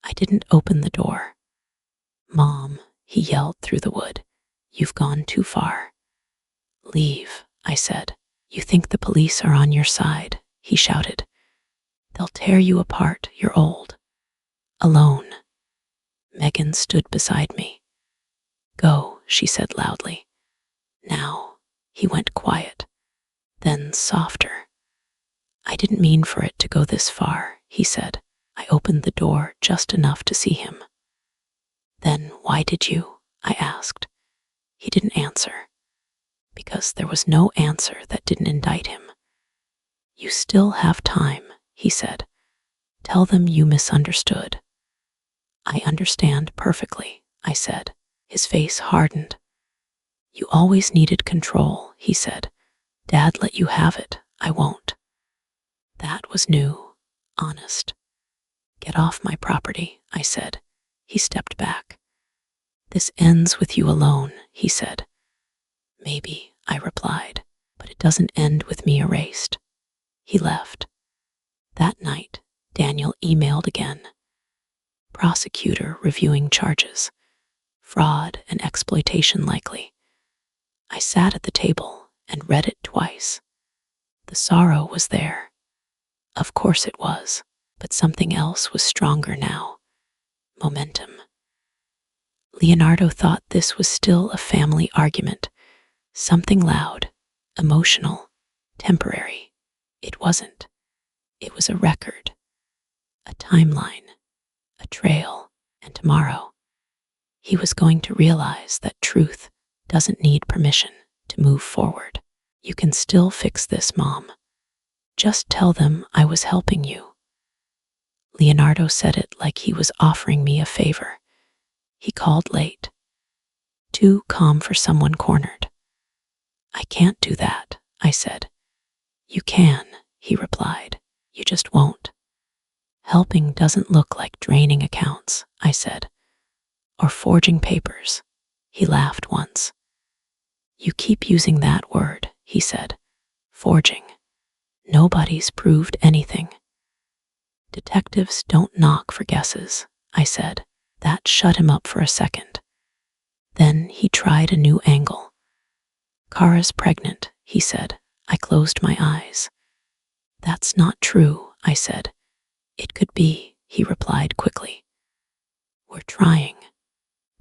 I didn't open the door. Mom, he yelled through the wood. You've gone too far. Leave, I said. You think the police are on your side, he shouted. They'll tear you apart, you're old. Alone. Megan stood beside me. Go, she said loudly. Now, he went quiet, then softer. I didn't mean for it to go this far, he said. I opened the door just enough to see him. Then why did you? I asked. He didn't answer. Because there was no answer that didn't indict him. You still have time, he said. Tell them you misunderstood. I understand perfectly, I said. His face hardened. You always needed control, he said. Dad let you have it. I won't. That was new, honest. Get off my property, I said. He stepped back. This ends with you alone, he said. Maybe, I replied, but it doesn't end with me erased. He left. That night, Daniel emailed again. Prosecutor reviewing charges. fraud and exploitation likely. I sat at the table and read it twice. The sorrow was there. Of course it was, but something else was stronger now. Momentum. Leonardo thought this was still a family argument, something loud, emotional, temporary. It wasn't. It was a record, a timeline, a trail, and tomorrow, he was going to realize that truth doesn't need permission to move forward. You can still fix this, Mom. Just tell them I was helping you. Leonardo said it like he was offering me a favor. He called late. Too calm for someone cornered. I can't do that, I said. You can, he replied. You just won't. Helping doesn't look like draining accounts, I said. Or forging papers. He laughed once. You keep using that word, he said. Forging. Nobody's proved anything. Detectives don't knock for guesses, I said. That shut him up for a second. Then he tried a new angle. Kara's pregnant, he said. I closed my eyes. That's not true, I said. It could be, he replied quickly. We're trying.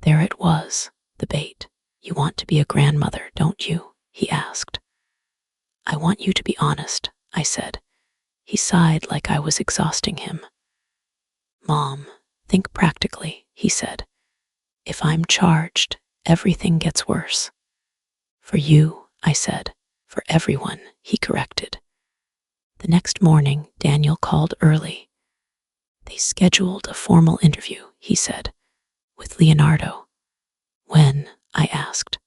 There it was, the bait. You want to be a grandmother, don't you? He asked. I want you to be honest, I said. He sighed like I was exhausting him. Mom, think practically, he said. If I'm charged, everything gets worse. For you, I said. For everyone, he corrected. The next morning, Daniel called early. They scheduled a formal interview, he said, with Leonardo. When? I asked.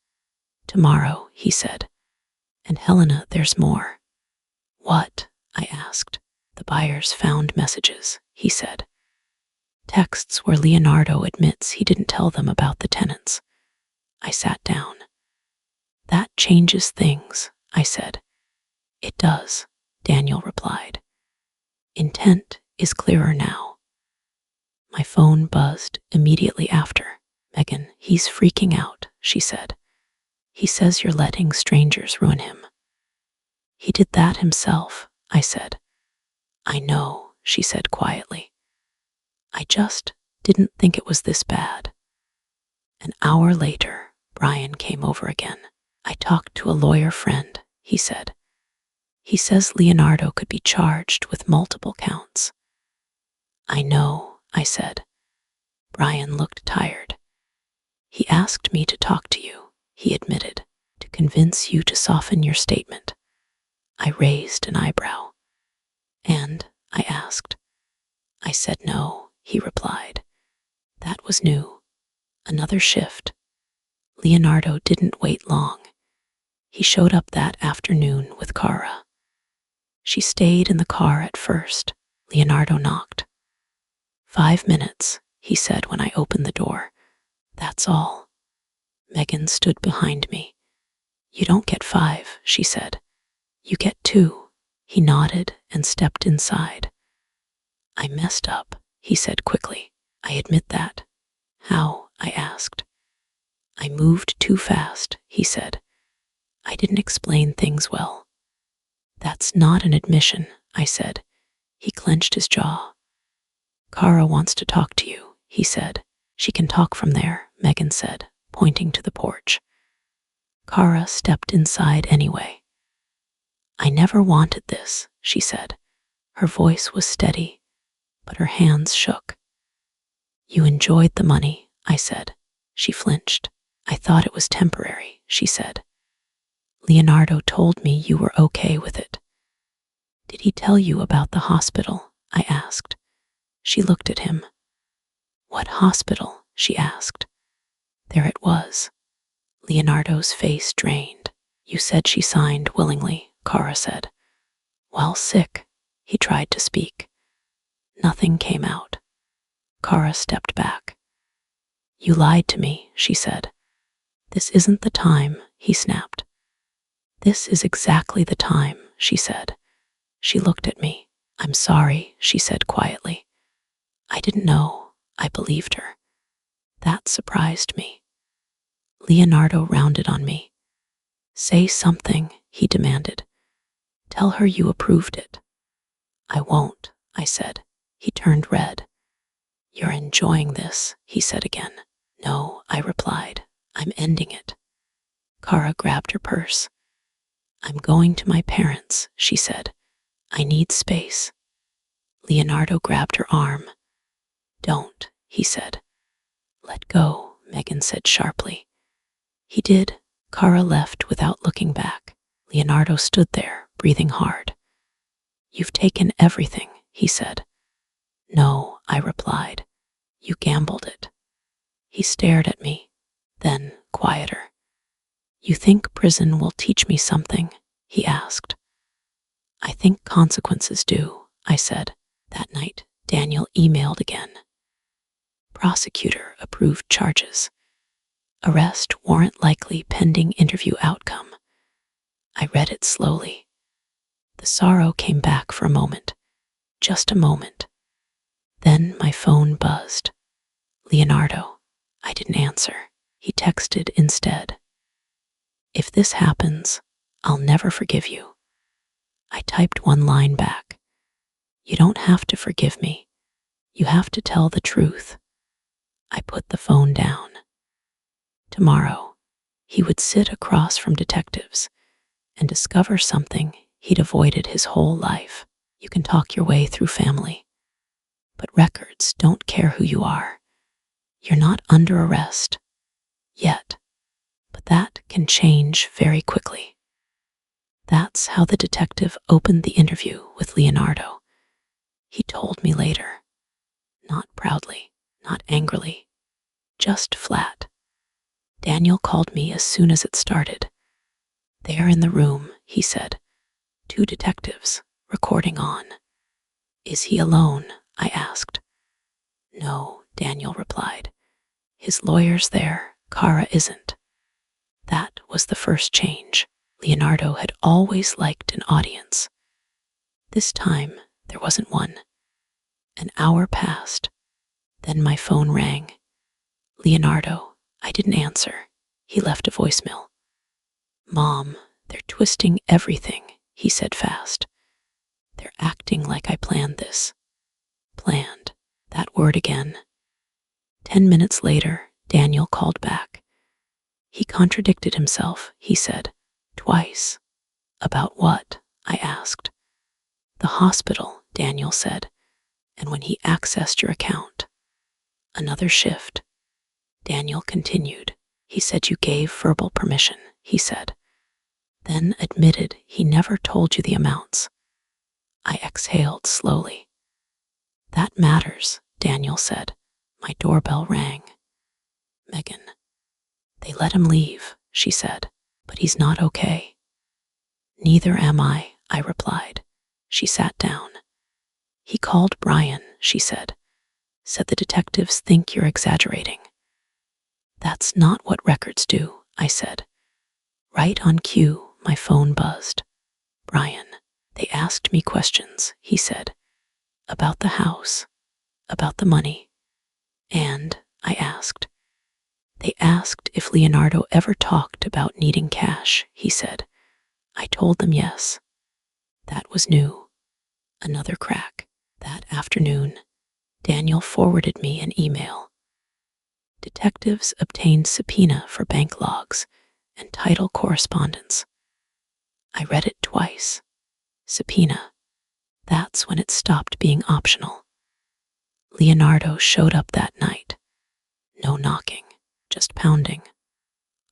Tomorrow, he said. And Helena, there's more. What? I asked. The buyers found messages, he said. Texts where Leonardo admits he didn't tell them about the tenants. I sat down. That changes things, I said. It does, Daniel replied. Intent is clearer now. My phone buzzed immediately after. Megan, he's freaking out, she said. He says you're letting strangers ruin him. He did that himself, I said. I know, she said quietly. I just didn't think it was this bad. An hour later, Brian came over again. I talked to a lawyer friend, he said. He says Leonardo could be charged with multiple counts. I know, I said. Brian looked tired. He asked me to talk to you, he admitted, to convince you to soften your statement. I raised an eyebrow. And, I asked. I said no, he replied. That was new. Another shift. Leonardo didn't wait long. He showed up that afternoon with Kara. She stayed in the car at first. Leonardo knocked. 5 minutes, he said when I opened the door. That's all. Megan stood behind me. You don't get 5, she said. You get 2. He nodded and stepped inside. I messed up, he said quickly. I admit that. How? I asked. I moved too fast, he said. I didn't explain things well. That's not an admission, I said. He clenched his jaw. Kara wants to talk to you, he said. She can talk from there, Megan said, pointing to the porch. Kara stepped inside anyway. I never wanted this, she said. Her voice was steady, but her hands shook. You enjoyed the money, I said. She flinched. I thought it was temporary, she said. Leonardo told me you were okay with it. Did he tell you about the hospital? I asked. She looked at him. What hospital? She asked. There it was. Leonardo's face drained. You said she signed willingly, Kara said. While sick, he tried to speak. Nothing came out. Kara stepped back. You lied to me, she said. This isn't the time, he snapped. This is exactly the time, she said. She looked at me. I'm sorry, she said quietly. I didn't know. I believed her. That surprised me. Leonardo rounded on me. Say something, he demanded. Tell her you approved it. I won't, I said. He turned red. You're enjoying this, he said again. No, I replied. I'm ending it. Kara grabbed her purse. I'm going to my parents, she said. I need space. Leonardo grabbed her arm. Don't, he said. Let go, Megan said sharply. He did. Kara left without looking back. Leonardo stood there, breathing hard. You've taken everything, he said. No, I replied. You gambled it. He stared at me, then quieter. You think prison will teach me something? He asked. I think consequences do, I said. That night, Daniel emailed again. Prosecutor approved charges. Arrest warrant likely pending interview outcome. I read it slowly. The sorrow came back for a moment, just a moment. Then my phone buzzed. Leonardo. I didn't answer. He texted instead. If this happens, I'll never forgive you. I typed one line back. You don't have to forgive me. You have to tell the truth. I put the phone down. Tomorrow, he would sit across from detectives and discover something he'd avoided his whole life. You can talk your way through family, but records don't care who you are. You're not under arrest yet, but that can change very quickly. That's how the detective opened the interview with Leonardo. He told me later, not proudly, not angrily, just flat. Daniel called me as soon as it started. There in the room, he said, 2 detectives, recording on. Is he alone? I asked. No, Daniel replied. His lawyer's there, Kara isn't. That was the first change. Leonardo had always liked an audience. This time, there wasn't one. An hour passed. Then my phone rang. Leonardo. I didn't answer. He left a voicemail. Mom, they're twisting everything, he said fast. They're acting like I planned this. Planned. That word again. 10 minutes later, Daniel called back. He contradicted himself, he said, twice. About what? I asked. The hospital, Daniel said, and when he accessed your account. Another shift. Daniel continued. He said you gave verbal permission, he said. Then admitted he never told you the amounts. I exhaled slowly. That matters, Daniel said. My doorbell rang. Megan. They let him leave, she said, but he's not okay. Neither am I replied. She sat down. He called Brian, she said. Said the detectives think you're exaggerating. That's not what records do, I said. Right on cue, my phone buzzed. Brian. They asked me questions, he said. About the house, about the money. And, I asked. They asked if Leonardo ever talked about needing cash, he said. I told them yes. That was new. Another crack. That afternoon, Daniel forwarded me an email. Detectives obtained subpoena for bank logs and title correspondence. I read it twice. Subpoena. That's when it stopped being optional. Leonardo showed up that night. No knocking, just pounding.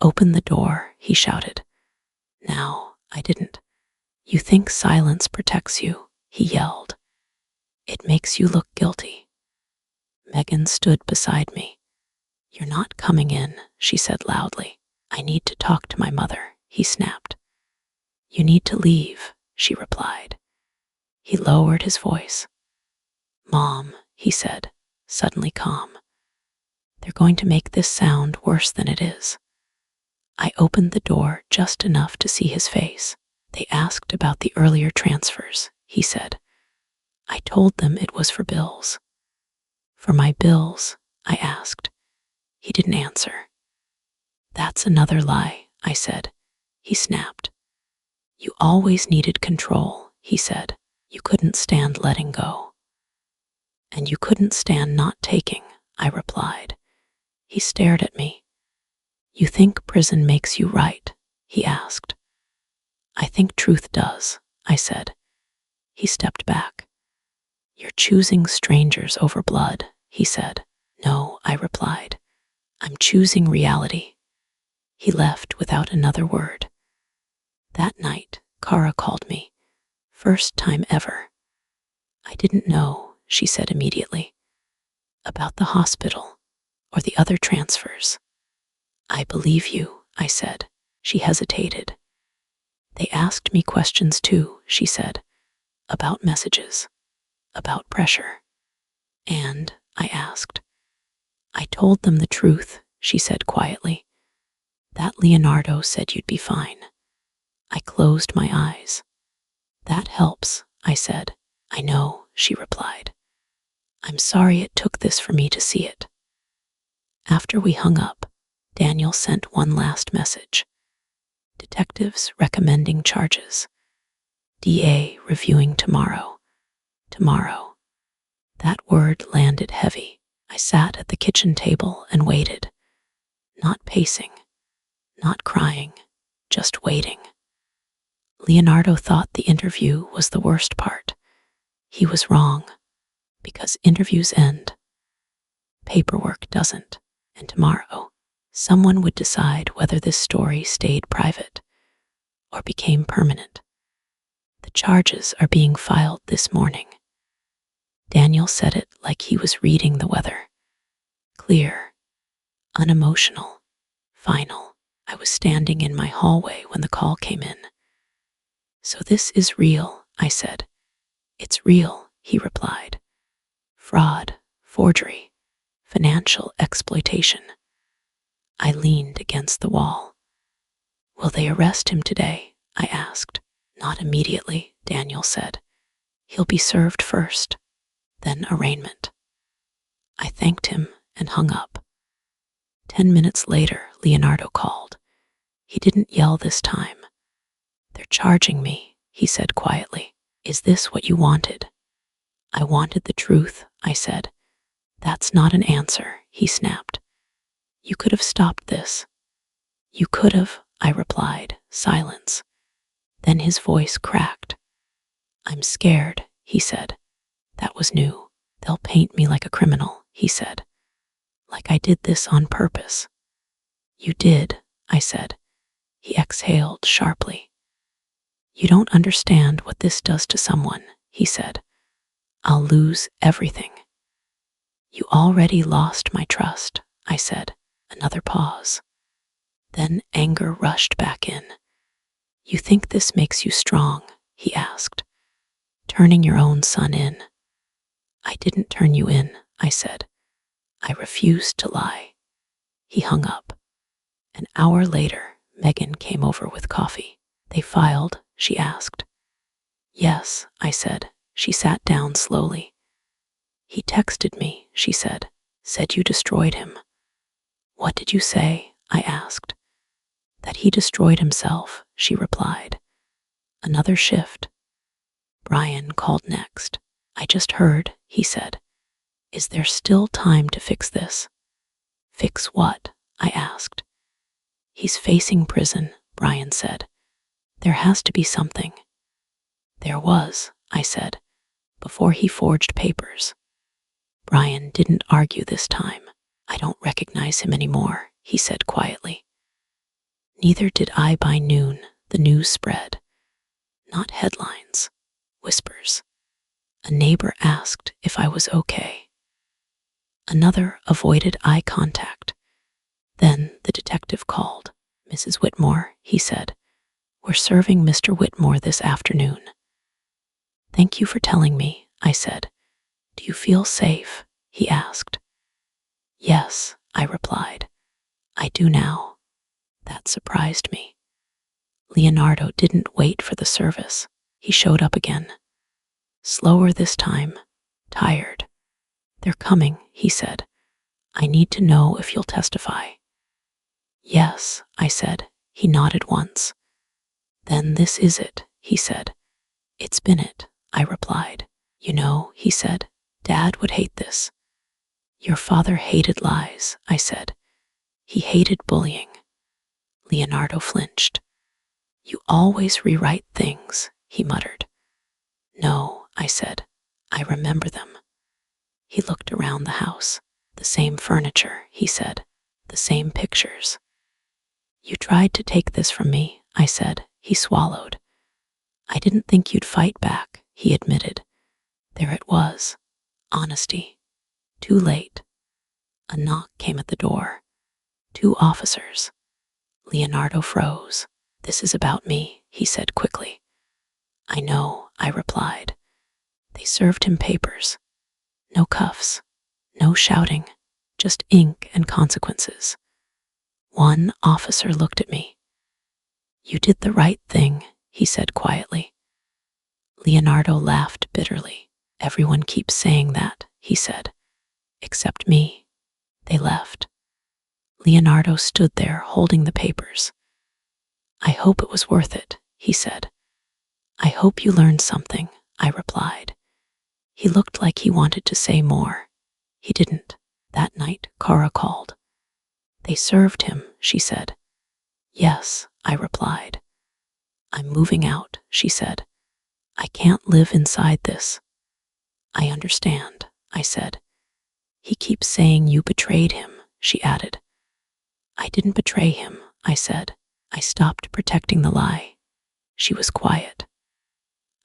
Open the door, he shouted. Now, I didn't. You think silence protects you, he yelled. It makes you look guilty. Megan stood beside me. You're not coming in, she said loudly. I need to talk to my mother, he snapped. You need to leave, she replied. He lowered his voice. Mom, he said, suddenly calm. They're going to make this sound worse than it is. I opened the door just enough to see his face. They asked about the earlier transfers, he said. I told them it was for bills. For my bills, I asked. He didn't answer. That's another lie, I said. He snapped. You always needed control, he said. You couldn't stand letting go. And you couldn't stand not taking, I replied. He stared at me. You think prison makes you right? He asked. I think truth does, I said. He stepped back. You're choosing strangers over blood, he said. No, I replied. I'm choosing reality. He left without another word. That night, Kara called me. First time ever. I didn't know, she said immediately. About the hospital or the other transfers. I believe you, I said. She hesitated. They asked me questions too, she said. About messages. About pressure. And, I asked. I told them the truth, she said quietly. That Leonardo said you'd be fine. I closed my eyes. That helps, I said. I know, she replied. I'm sorry it took this for me to see it. After we hung up, Daniel sent one last message. Detectives recommending charges. DA reviewing tomorrow. Tomorrow. That word landed heavy. I sat at the kitchen table and waited. Not pacing, not crying, just waiting. Leonardo thought the interview was the worst part. He was wrong, because interviews end. Paperwork doesn't. And tomorrow, someone would decide whether this story stayed private or became permanent. The charges are being filed this morning. Daniel said it like he was reading the weather. Clear, unemotional, final. I was standing in my hallway when the call came in. So this is real, I said. It's real, he replied. Fraud, forgery, financial exploitation. I leaned against the wall. Will they arrest him today? I asked. Not immediately, Daniel said. He'll be served first, then arraignment. I thanked him and hung up. 10 minutes later, Leonardo called. He didn't yell this time. They're charging me, he said quietly. Is this what you wanted? I wanted the truth, I said. That's not an answer, he snapped. You could have stopped this. You could have, I replied, silence. Then his voice cracked. I'm scared, he said. That was new. They'll paint me like a criminal, he said. Like I did this on purpose. You did, I said. He exhaled sharply. You don't understand what this does to someone, he said. I'll lose everything. You already lost my trust, I said. Another pause. Then anger rushed back in. You think this makes you strong, he asked. Turning your own son in. I didn't turn you in, I said. I refused to lie. He hung up. An hour later, Megan came over with coffee. They filed, she asked. Yes, I said. She sat down slowly. He texted me, she said. Said you destroyed him. What did you say? I asked. That he destroyed himself, she replied. Another shift. Brian called next. I just heard, he said. Is there still time to fix this? Fix what? I asked. He's facing prison, Brian said. There has to be something. There was, I said, before he forged papers. Brian didn't argue this time. I don't recognize him anymore, he said quietly. Neither did I by noon, the news spread. Not headlines, whispers. A neighbor asked if I was okay. Another avoided eye contact. Then the detective called. Mrs. Whitmore, he said. We're serving Mr. Whitmore this afternoon. Thank you for telling me, I said. Do you feel safe? He asked. Yes, I replied. I do now. That surprised me. Leonardo didn't wait for the service. He showed up again. Slower this time, tired. They're coming, he said. I need to know if you'll testify. Yes, I said. He nodded once. Then this is it, he said. It's been it, I replied. You know, he said, Dad would hate this. Your father hated lies, I said. He hated bullying. Leonardo flinched. You always rewrite things, he muttered. No, I said. I remember them. He looked around the house. The same furniture, he said. The same pictures. You tried to take this from me, I said. He swallowed. I didn't think you'd fight back, he admitted. There it was. Honesty. Too late. A knock came at the door. 2 officers. Leonardo froze. This is about me, he said quickly. I know, I replied. They served him papers. No cuffs. No shouting. Just ink and consequences. One officer looked at me. You did the right thing, he said quietly. Leonardo laughed bitterly. Everyone keeps saying that, he said. Except me. They left. Leonardo stood there holding the papers. I hope it was worth it, he said. I hope you learned something, I replied. He looked like he wanted to say more. He didn't. That night, Kara called. They served him, she said. Yes, I replied. I'm moving out, she said. I can't live inside this. I understand, I said. He keeps saying you betrayed him, she added. I didn't betray him, I said. I stopped protecting the lie. She was quiet.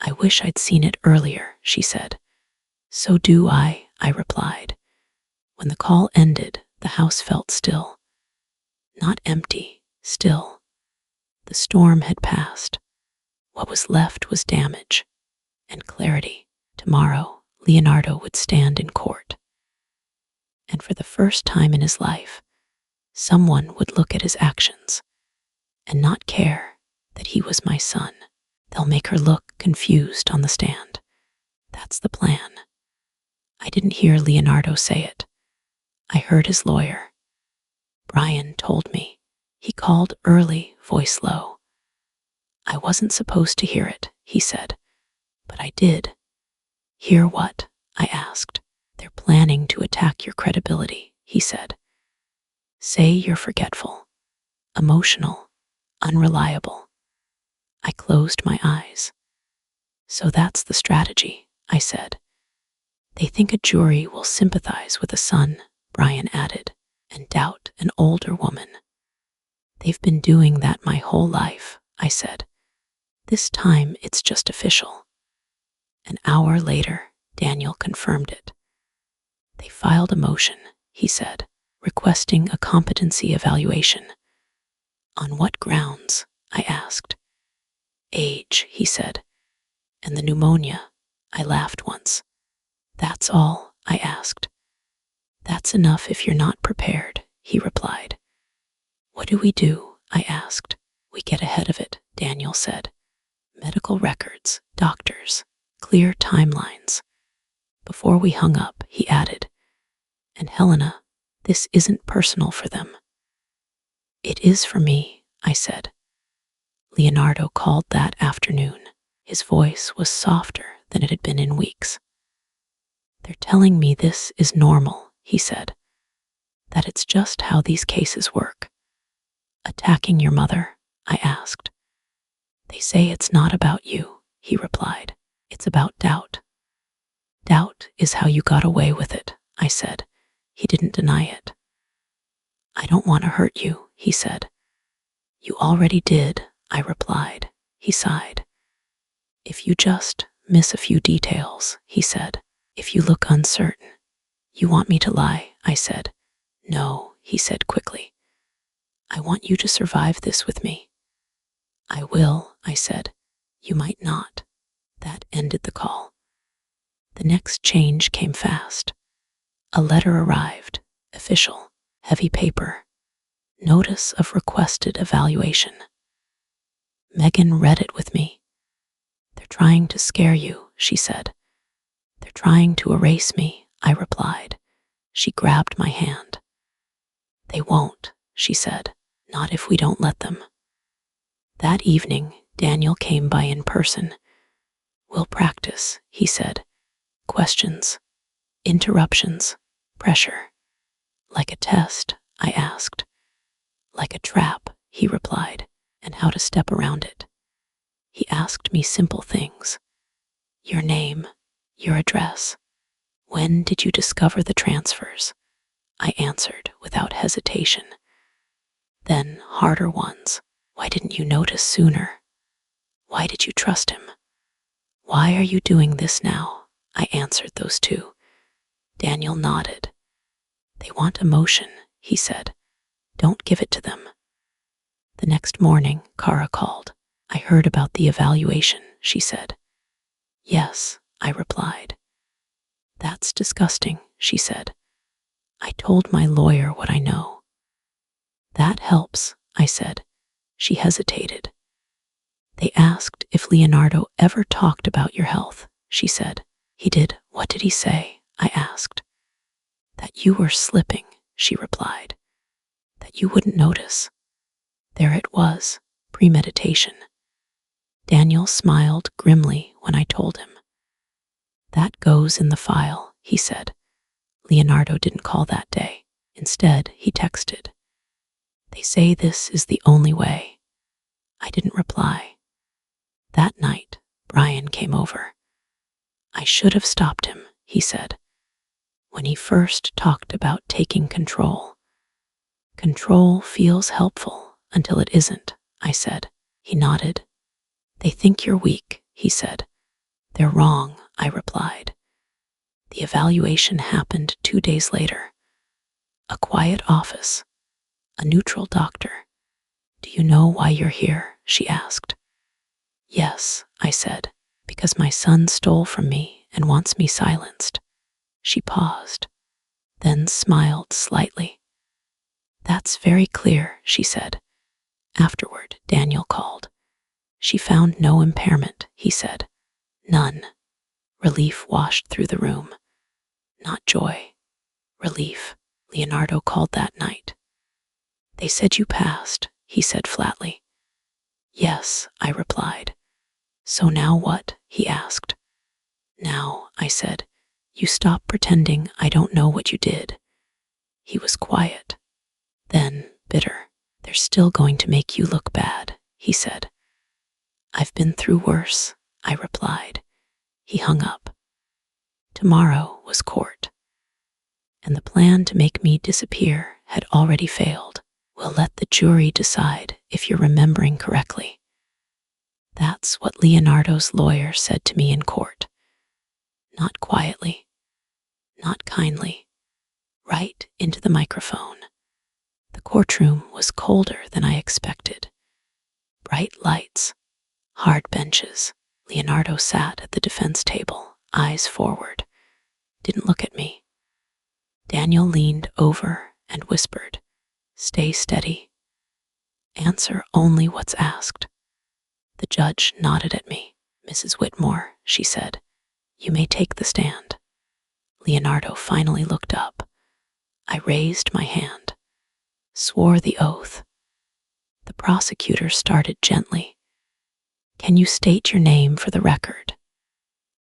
I wish I'd seen it earlier, she said. So do I replied. When the call ended, the house felt still. Not empty, still. The storm had passed. What was left was damage and clarity. Tomorrow, Leonardo would stand in court. And for the first time in his life, someone would look at his actions and not care that he was my son. They'll make her look confused on the stand. That's the plan. I didn't hear Leonardo say it. I heard his lawyer. Brian told me. He called early, voice low. I wasn't supposed to hear it, he said, but I did. Hear what? I asked. They're planning to attack your credibility, he said. Say you're forgetful, emotional, unreliable. I closed my eyes. So that's the strategy, I said. They think a jury will sympathize with a son, Brian added, and doubt an older woman. They've been doing that my whole life, I said. This time it's just official. An hour later, Daniel confirmed it. They filed a motion, he said, requesting a competency evaluation. On what grounds? I asked. Age, he said, and the pneumonia. I laughed once. That's all, I asked. That's enough if you're not prepared, he replied. What do we do? I asked. We get ahead of it, Daniel said. Medical records, doctors, clear timelines. Before we hung up, he added, and Helena, this isn't personal for them. It is for me, I said. Leonardo called that afternoon. His voice was softer than it had been in weeks. They're telling me this is normal, he said, that it's just how these cases work. Attacking your mother? I asked. They say it's not about you, he replied. It's about doubt. Doubt is how you got away with it, I said. He didn't deny it. I don't want to hurt you, he said. You already did, I replied. He sighed. If you just miss a few details, he said. If you look uncertain. You want me to lie, I said. No, he said quickly. I want you to survive this with me. I will, I said. You might not. That ended the call. The next change came fast. A letter arrived, official, heavy paper. Notice of requested evaluation. Megan read it with me. They're trying to scare you, she said. They're trying to erase me, I replied. She grabbed my hand. They won't, she said. Not if we don't let them. That evening, Daniel came by in person. We'll practice, he said. Questions, interruptions, pressure. Like a test, I asked. Like a trap, he replied, and how to step around it. He asked me simple things. Your name, your address. When did you discover the transfers? I answered without hesitation. Then harder ones. Why didn't you notice sooner? Why did you trust him? Why are you doing this now? I answered those two. Daniel nodded. They want emotion, he said. Don't give it to them. The next morning, Kara called. I heard about the evaluation, she said. Yes, I replied. That's disgusting, she said. I told my lawyer what I know. That helps, I said. She hesitated. They asked if Leonardo ever talked about your health, she said. He did. What did he say? I asked. That you were slipping, she replied. That you wouldn't notice. There it was, premeditation. Daniel smiled grimly when I told him. That goes in the file, he said. Leonardo didn't call that day. Instead, he texted. They say this is the only way. I didn't reply. That night, Brian came over. I should have stopped him, he said. When he first talked about taking control. Control feels helpful until it isn't, I said. He nodded. They think you're weak, he said. They're wrong, I replied. The evaluation happened 2 days later. A quiet office. A neutral doctor. Do you know why you're here? She asked. Yes, I said, because my son stole from me and wants me silenced. She paused, then smiled slightly. That's very clear, she said. Afterward, Daniel called. She found no impairment, he said. None. Relief washed through the room. Not joy. Relief. Leonardo called that night. They said you passed, he said flatly. Yes, I replied. So now what? He asked. Now, I said, you stop pretending I don't know what you did. He was quiet. Then, bitter. They're still going to make you look bad, he said. I've been through worse, I replied. He hung up. Tomorrow was court. And the plan to make me disappear had already failed. We'll let the jury decide if you're remembering correctly. That's what Leonardo's lawyer said to me in court. Not quietly, not kindly, right into the microphone. The courtroom was colder than I expected. Bright lights, hard benches. Leonardo sat at the defense table, eyes forward. Didn't look at me. Daniel leaned over and whispered, Stay steady. Answer only what's asked. The judge nodded at me. Mrs. Whitmore, she said, you may take the stand. Leonardo finally looked up. I raised my hand, swore the oath. The prosecutor started gently. Can you state your name for the record?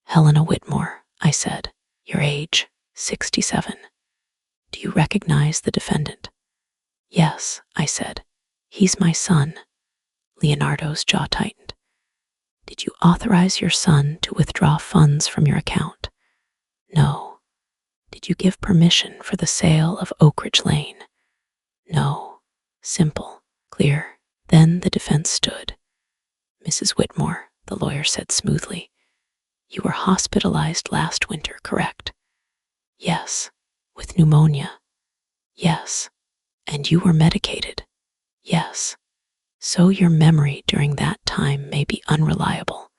Helena Whitmore, I said. Your age, 67. Do you recognize the defendant? Yes, I said. He's my son. Leonardo's jaw tightened. Did you authorize your son to withdraw funds from your account? No. Did you give permission for the sale of Oak Ridge Lane? No. Simple, clear. Then the defense stood. Mrs. Whitmore, the lawyer said smoothly, you were hospitalized last winter, correct? Yes. With pneumonia? Yes. And you were medicated? Yes. So your memory during that time may be unreliable.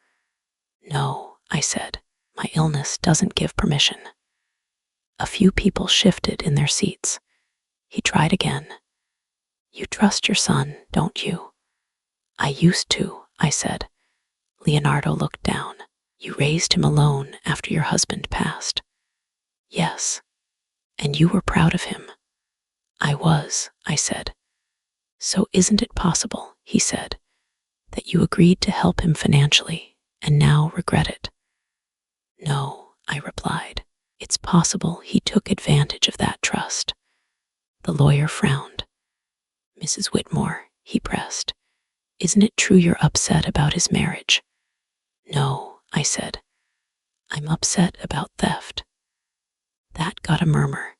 No, I said, my illness doesn't give permission. A few people shifted in their seats. He tried again. You trust your son, don't you? I used to, I said. Leonardo looked down. You raised him alone after your husband passed. Yes. And you were proud of him. I was, I said. "So isn't it possible," he said, "that you agreed to help him financially and now regret it?" "No," I replied. "It's possible he took advantage of that trust." The lawyer frowned. "Mrs. Whitmore," he pressed, "isn't it true you're upset about his marriage?" "No," I said. "I'm upset about theft." That got a murmur.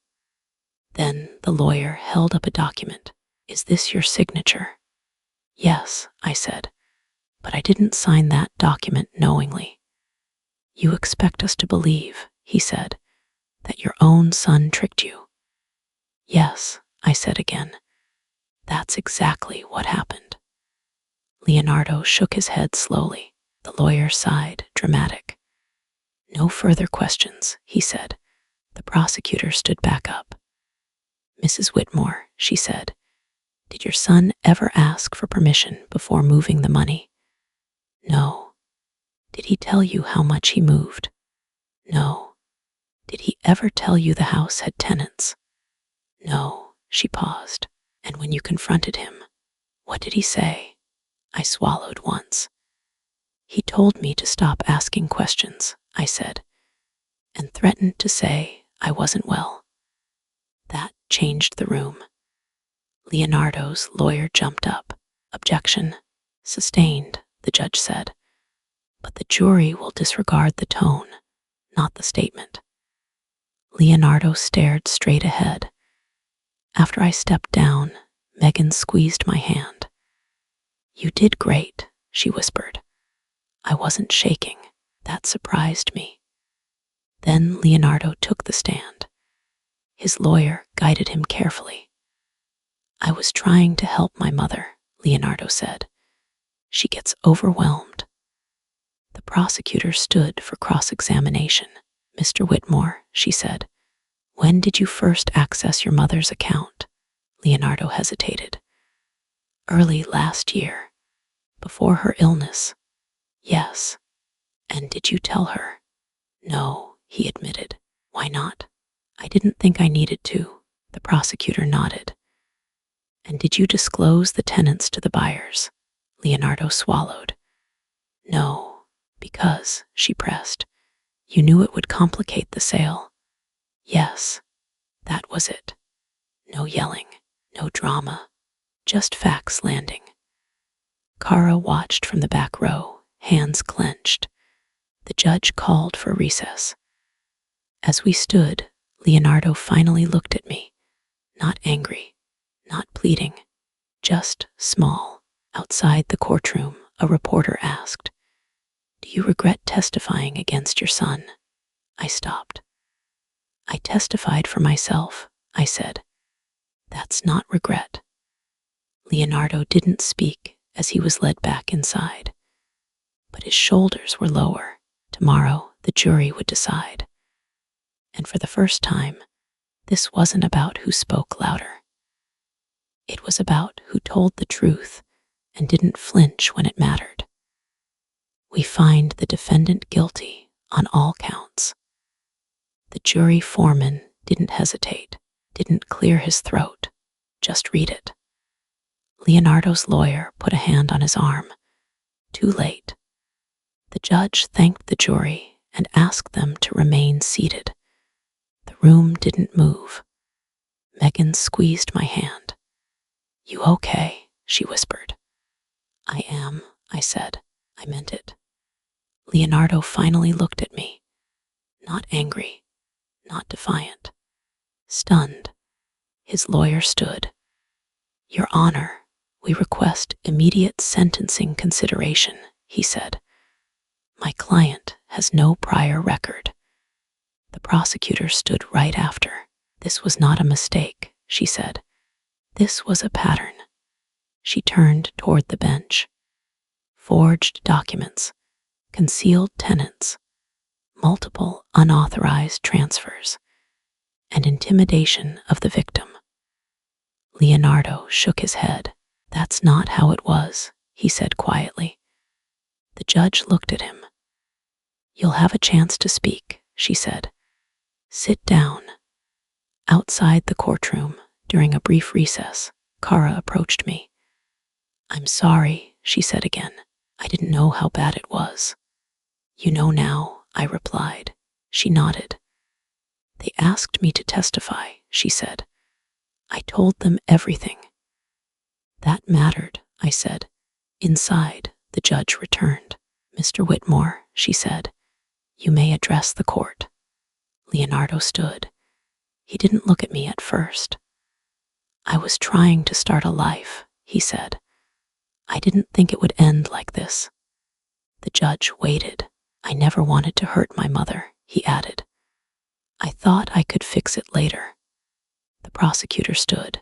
Then the lawyer held up a document. "Is this your signature?" "Yes," I said, "but I didn't sign that document knowingly." "You expect us to believe," he said, "that your own son tricked you?" "Yes," I said again. "That's exactly what happened." Leonardo shook his head slowly. The lawyer sighed, dramatic. "No further questions," he said. The prosecutor stood back up. "Mrs. Whitmore," she said, "did your son ever ask for permission before moving the money?" "No." "Did he tell you how much he moved?" "No." "Did he ever tell you the house had tenants?" "No." She paused. "And when you confronted him, what did he say?" I swallowed once. "He told me to stop asking questions," I said, "and threatened to say I wasn't well." That changed the room. Leonardo's lawyer jumped up. "Objection. Sustained," the judge said. "But the jury will disregard the tone, not the statement." Leonardo stared straight ahead. After I stepped down, Megan squeezed my hand. "You did great," she whispered. I wasn't shaking. That surprised me. Then Leonardo took the stand. His lawyer guided him carefully. "I was trying to help my mother," Leonardo said. "She gets overwhelmed." The prosecutor stood for cross-examination. "Mr. Whitmore," she said, "when did you first access your mother's account?" Leonardo hesitated. "Early last year, before her illness." "Yes." "And did you tell her?" "No," he admitted. "Why not?" "I didn't think I needed to." The prosecutor nodded. "And did you disclose the tenants to the buyers?" Leonardo swallowed. "No, because," she pressed, "you knew it would complicate the sale." "Yes, that was it." No yelling, no drama, just facts landing. Kara watched from the back row, hands clenched. The judge called for recess. As we stood, Leonardo finally looked at me, not angry, not pleading, just small. Outside the courtroom, a reporter asked, "Do you regret testifying against your son?" I stopped. "I testified for myself," I said. "That's not regret." Leonardo didn't speak as he was led back inside, but his shoulders were lower. Tomorrow, the jury would decide. And for the first time, this wasn't about who spoke louder. It was about who told the truth and didn't flinch when it mattered. We find the defendant guilty on all counts. The jury foreman didn't hesitate, didn't clear his throat, just read it. Leonardo's lawyer put a hand on his arm. Too late. The judge thanked the jury and asked them to remain seated. The room didn't move. Megan squeezed my hand. "You okay?" she whispered. "I am," I said. I meant it. Leonardo finally looked at me. Not angry, not defiant. Stunned. His lawyer stood. "Your Honor, we request immediate sentencing consideration," he said. "My client has no prior record." The prosecutor stood right after. "This was not a mistake," she said. "This was a pattern." She turned toward the bench. Forged documents, concealed tenants, multiple unauthorized transfers, and intimidation of the victim. Leonardo shook his head. "That's not how it was," he said quietly. The judge looked at him. "You'll have a chance to speak," she said. "Sit down." Outside the courtroom, during a brief recess, Kara approached me. I'm sorry, she said again. I didn't know how bad it was. You know now, I replied. She nodded. They asked me to testify, she said. I told them everything. That mattered, I said. Inside, the judge returned. Mr. Whitmore, she said, you may address the court. Leonardo stood. He didn't look at me at first. I was trying to start a life, he said. I didn't think it would end like this. The judge waited. I never wanted to hurt my mother, he added. I thought I could fix it later. The prosecutor stood.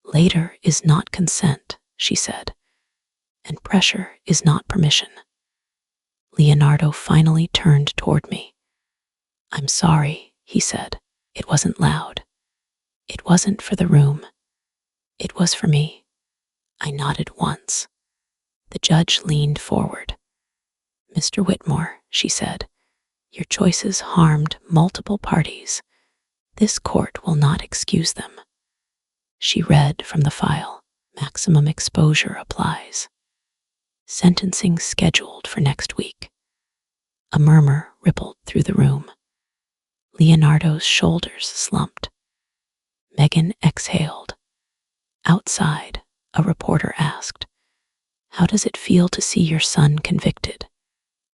Later is not consent, she said, and pressure is not permission. Leonardo finally turned toward me. I'm sorry, he said. It wasn't loud. It wasn't for the room. It was for me. I nodded once. The judge leaned forward. Mr. Whitmore, she said, your choices harmed multiple parties. This court will not excuse them. She read from the file. Maximum exposure applies. Sentencing scheduled for next week. A murmur rippled through the room. Leonardo's shoulders slumped. Megan exhaled. Outside, a reporter asked, how does it feel to see your son convicted?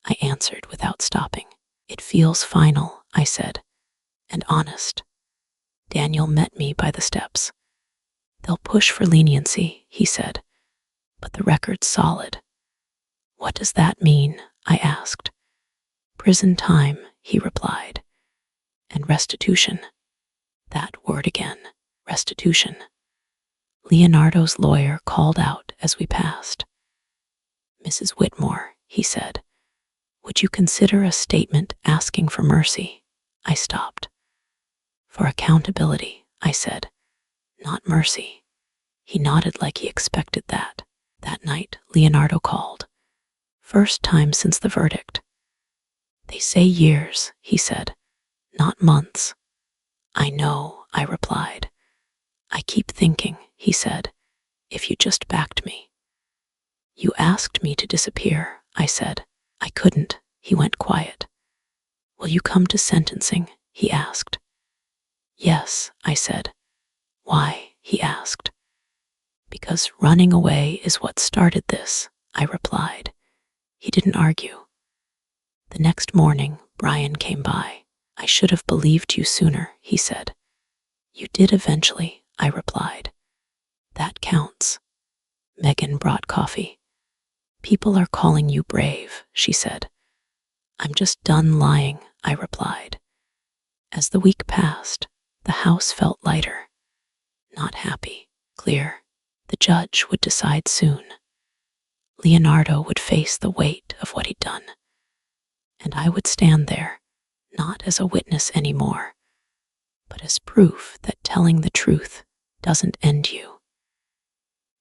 I answered without stopping. It feels final, I said, and honest. Daniel met me by the steps. They'll push for leniency, he said, but the record's solid. What does that mean? I asked. Prison time, he replied. And restitution. That word again, restitution. Leonardo's lawyer called out as we passed. Mrs. Whitmore, he said, would you consider a statement asking for mercy? I stopped. For accountability, I said, not mercy. He nodded like he expected that. That night, Leonardo called. First time since the verdict. They say years, he said, not months. I know, I replied. I keep thinking, he said, if you just backed me. You asked me to disappear, I said. I couldn't, he went quiet. Will you come to sentencing? He asked. Yes, I said. Why? He asked. Because running away is what started this, I replied. He didn't argue. The next morning, Brian came by. I should have believed you sooner, he said. You did eventually, I replied. That counts. Megan brought coffee. People are calling you brave, she said. I'm just done lying, I replied. As the week passed, the house felt lighter. Not happy, clear. The judge would decide soon. Leonardo would face the weight of what he'd done. And I would stand there, not as a witness anymore, but as proof that telling the truth doesn't end you.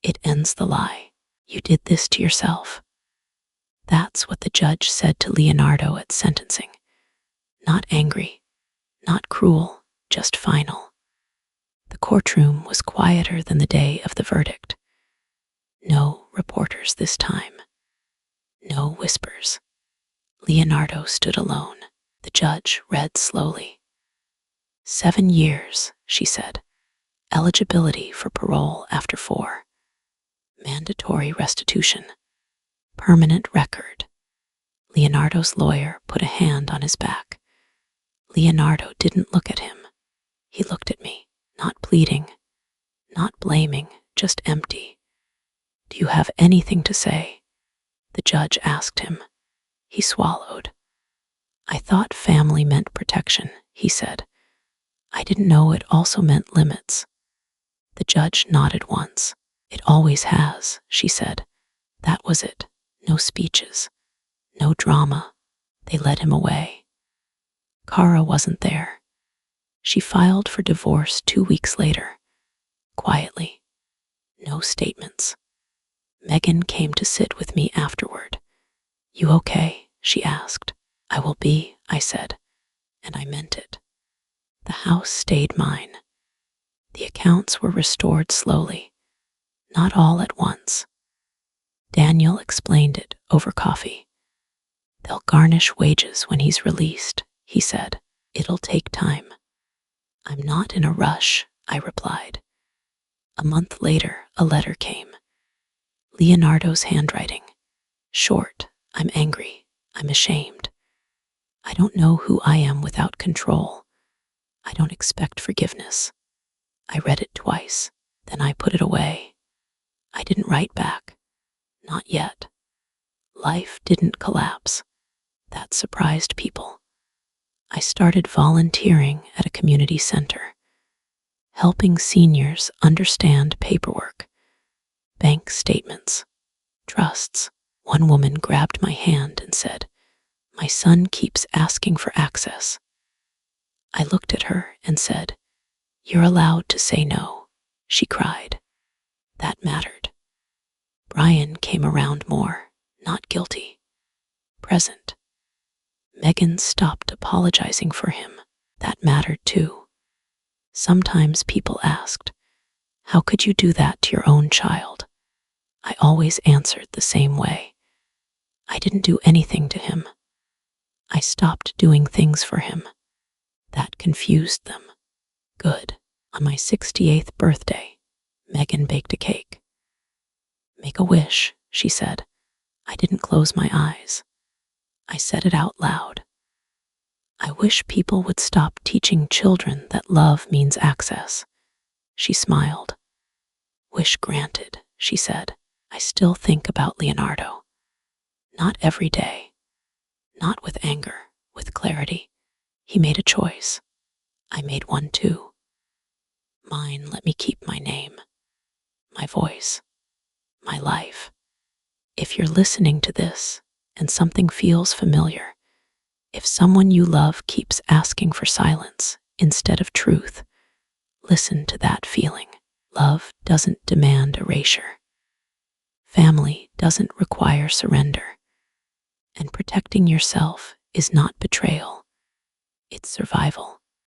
It ends the lie. You did this to yourself. That's what the judge said to Leonardo at sentencing. Not angry, not cruel, just final. The courtroom was quieter than the day of the verdict. No reporters this time. No whispers. Leonardo stood alone. The judge read slowly. 7 years, she said. Eligibility for parole after 4. Mandatory restitution. Permanent record. Leonardo's lawyer put a hand on his back. Leonardo didn't look at him. He looked at me, not pleading, not blaming, just empty. Do you have anything to say? The judge asked him. He swallowed. I thought family meant protection, he said. I didn't know it also meant limits. The judge nodded once. It always has, she said. That was it. No speeches. No drama. They led him away. Kara wasn't there. She filed for divorce 2 weeks later. Quietly. No statements. Megan came to sit with me afterward. You okay? She asked. I will be, I said, and I meant it. The house stayed mine. The accounts were restored slowly, not all at once. Daniel explained it over coffee. They'll garnish wages when he's released, he said. It'll take time. I'm not in a rush, I replied. A month later, a letter came. Leonardo's handwriting. Short, I'm angry, I'm ashamed. I don't know who I am without control. I don't expect forgiveness. I read it twice, then I put it away. I didn't write back. Not yet. Life didn't collapse. That surprised people. I started volunteering at a community center, helping seniors understand paperwork, bank statements, trusts. One woman grabbed my hand and said, "My son keeps asking for access." I looked at her and said, "You're allowed to say no," she cried. That mattered. Brian came around more, not guilty, present. Megan stopped apologizing for him. That mattered too. Sometimes people asked, "How could you do that to your own child?" I always answered the same way. I didn't do anything to him. I stopped doing things for him. That confused them. Good. On my 68th birthday, Megan baked a cake. "Make a wish," she said. I didn't close my eyes. I said it out loud. "I wish people would stop teaching children that love means access." She smiled. "Wish granted," she said. I still think about Leonardo. Not every day. Not with anger, with clarity. He made a choice. I made one too. Mine let me keep my name, my voice, my life. If you're listening to this and something feels familiar, if someone you love keeps asking for silence instead of truth, listen to that feeling. Love doesn't demand erasure. Family doesn't require surrender. And protecting yourself is not betrayal. It's survival.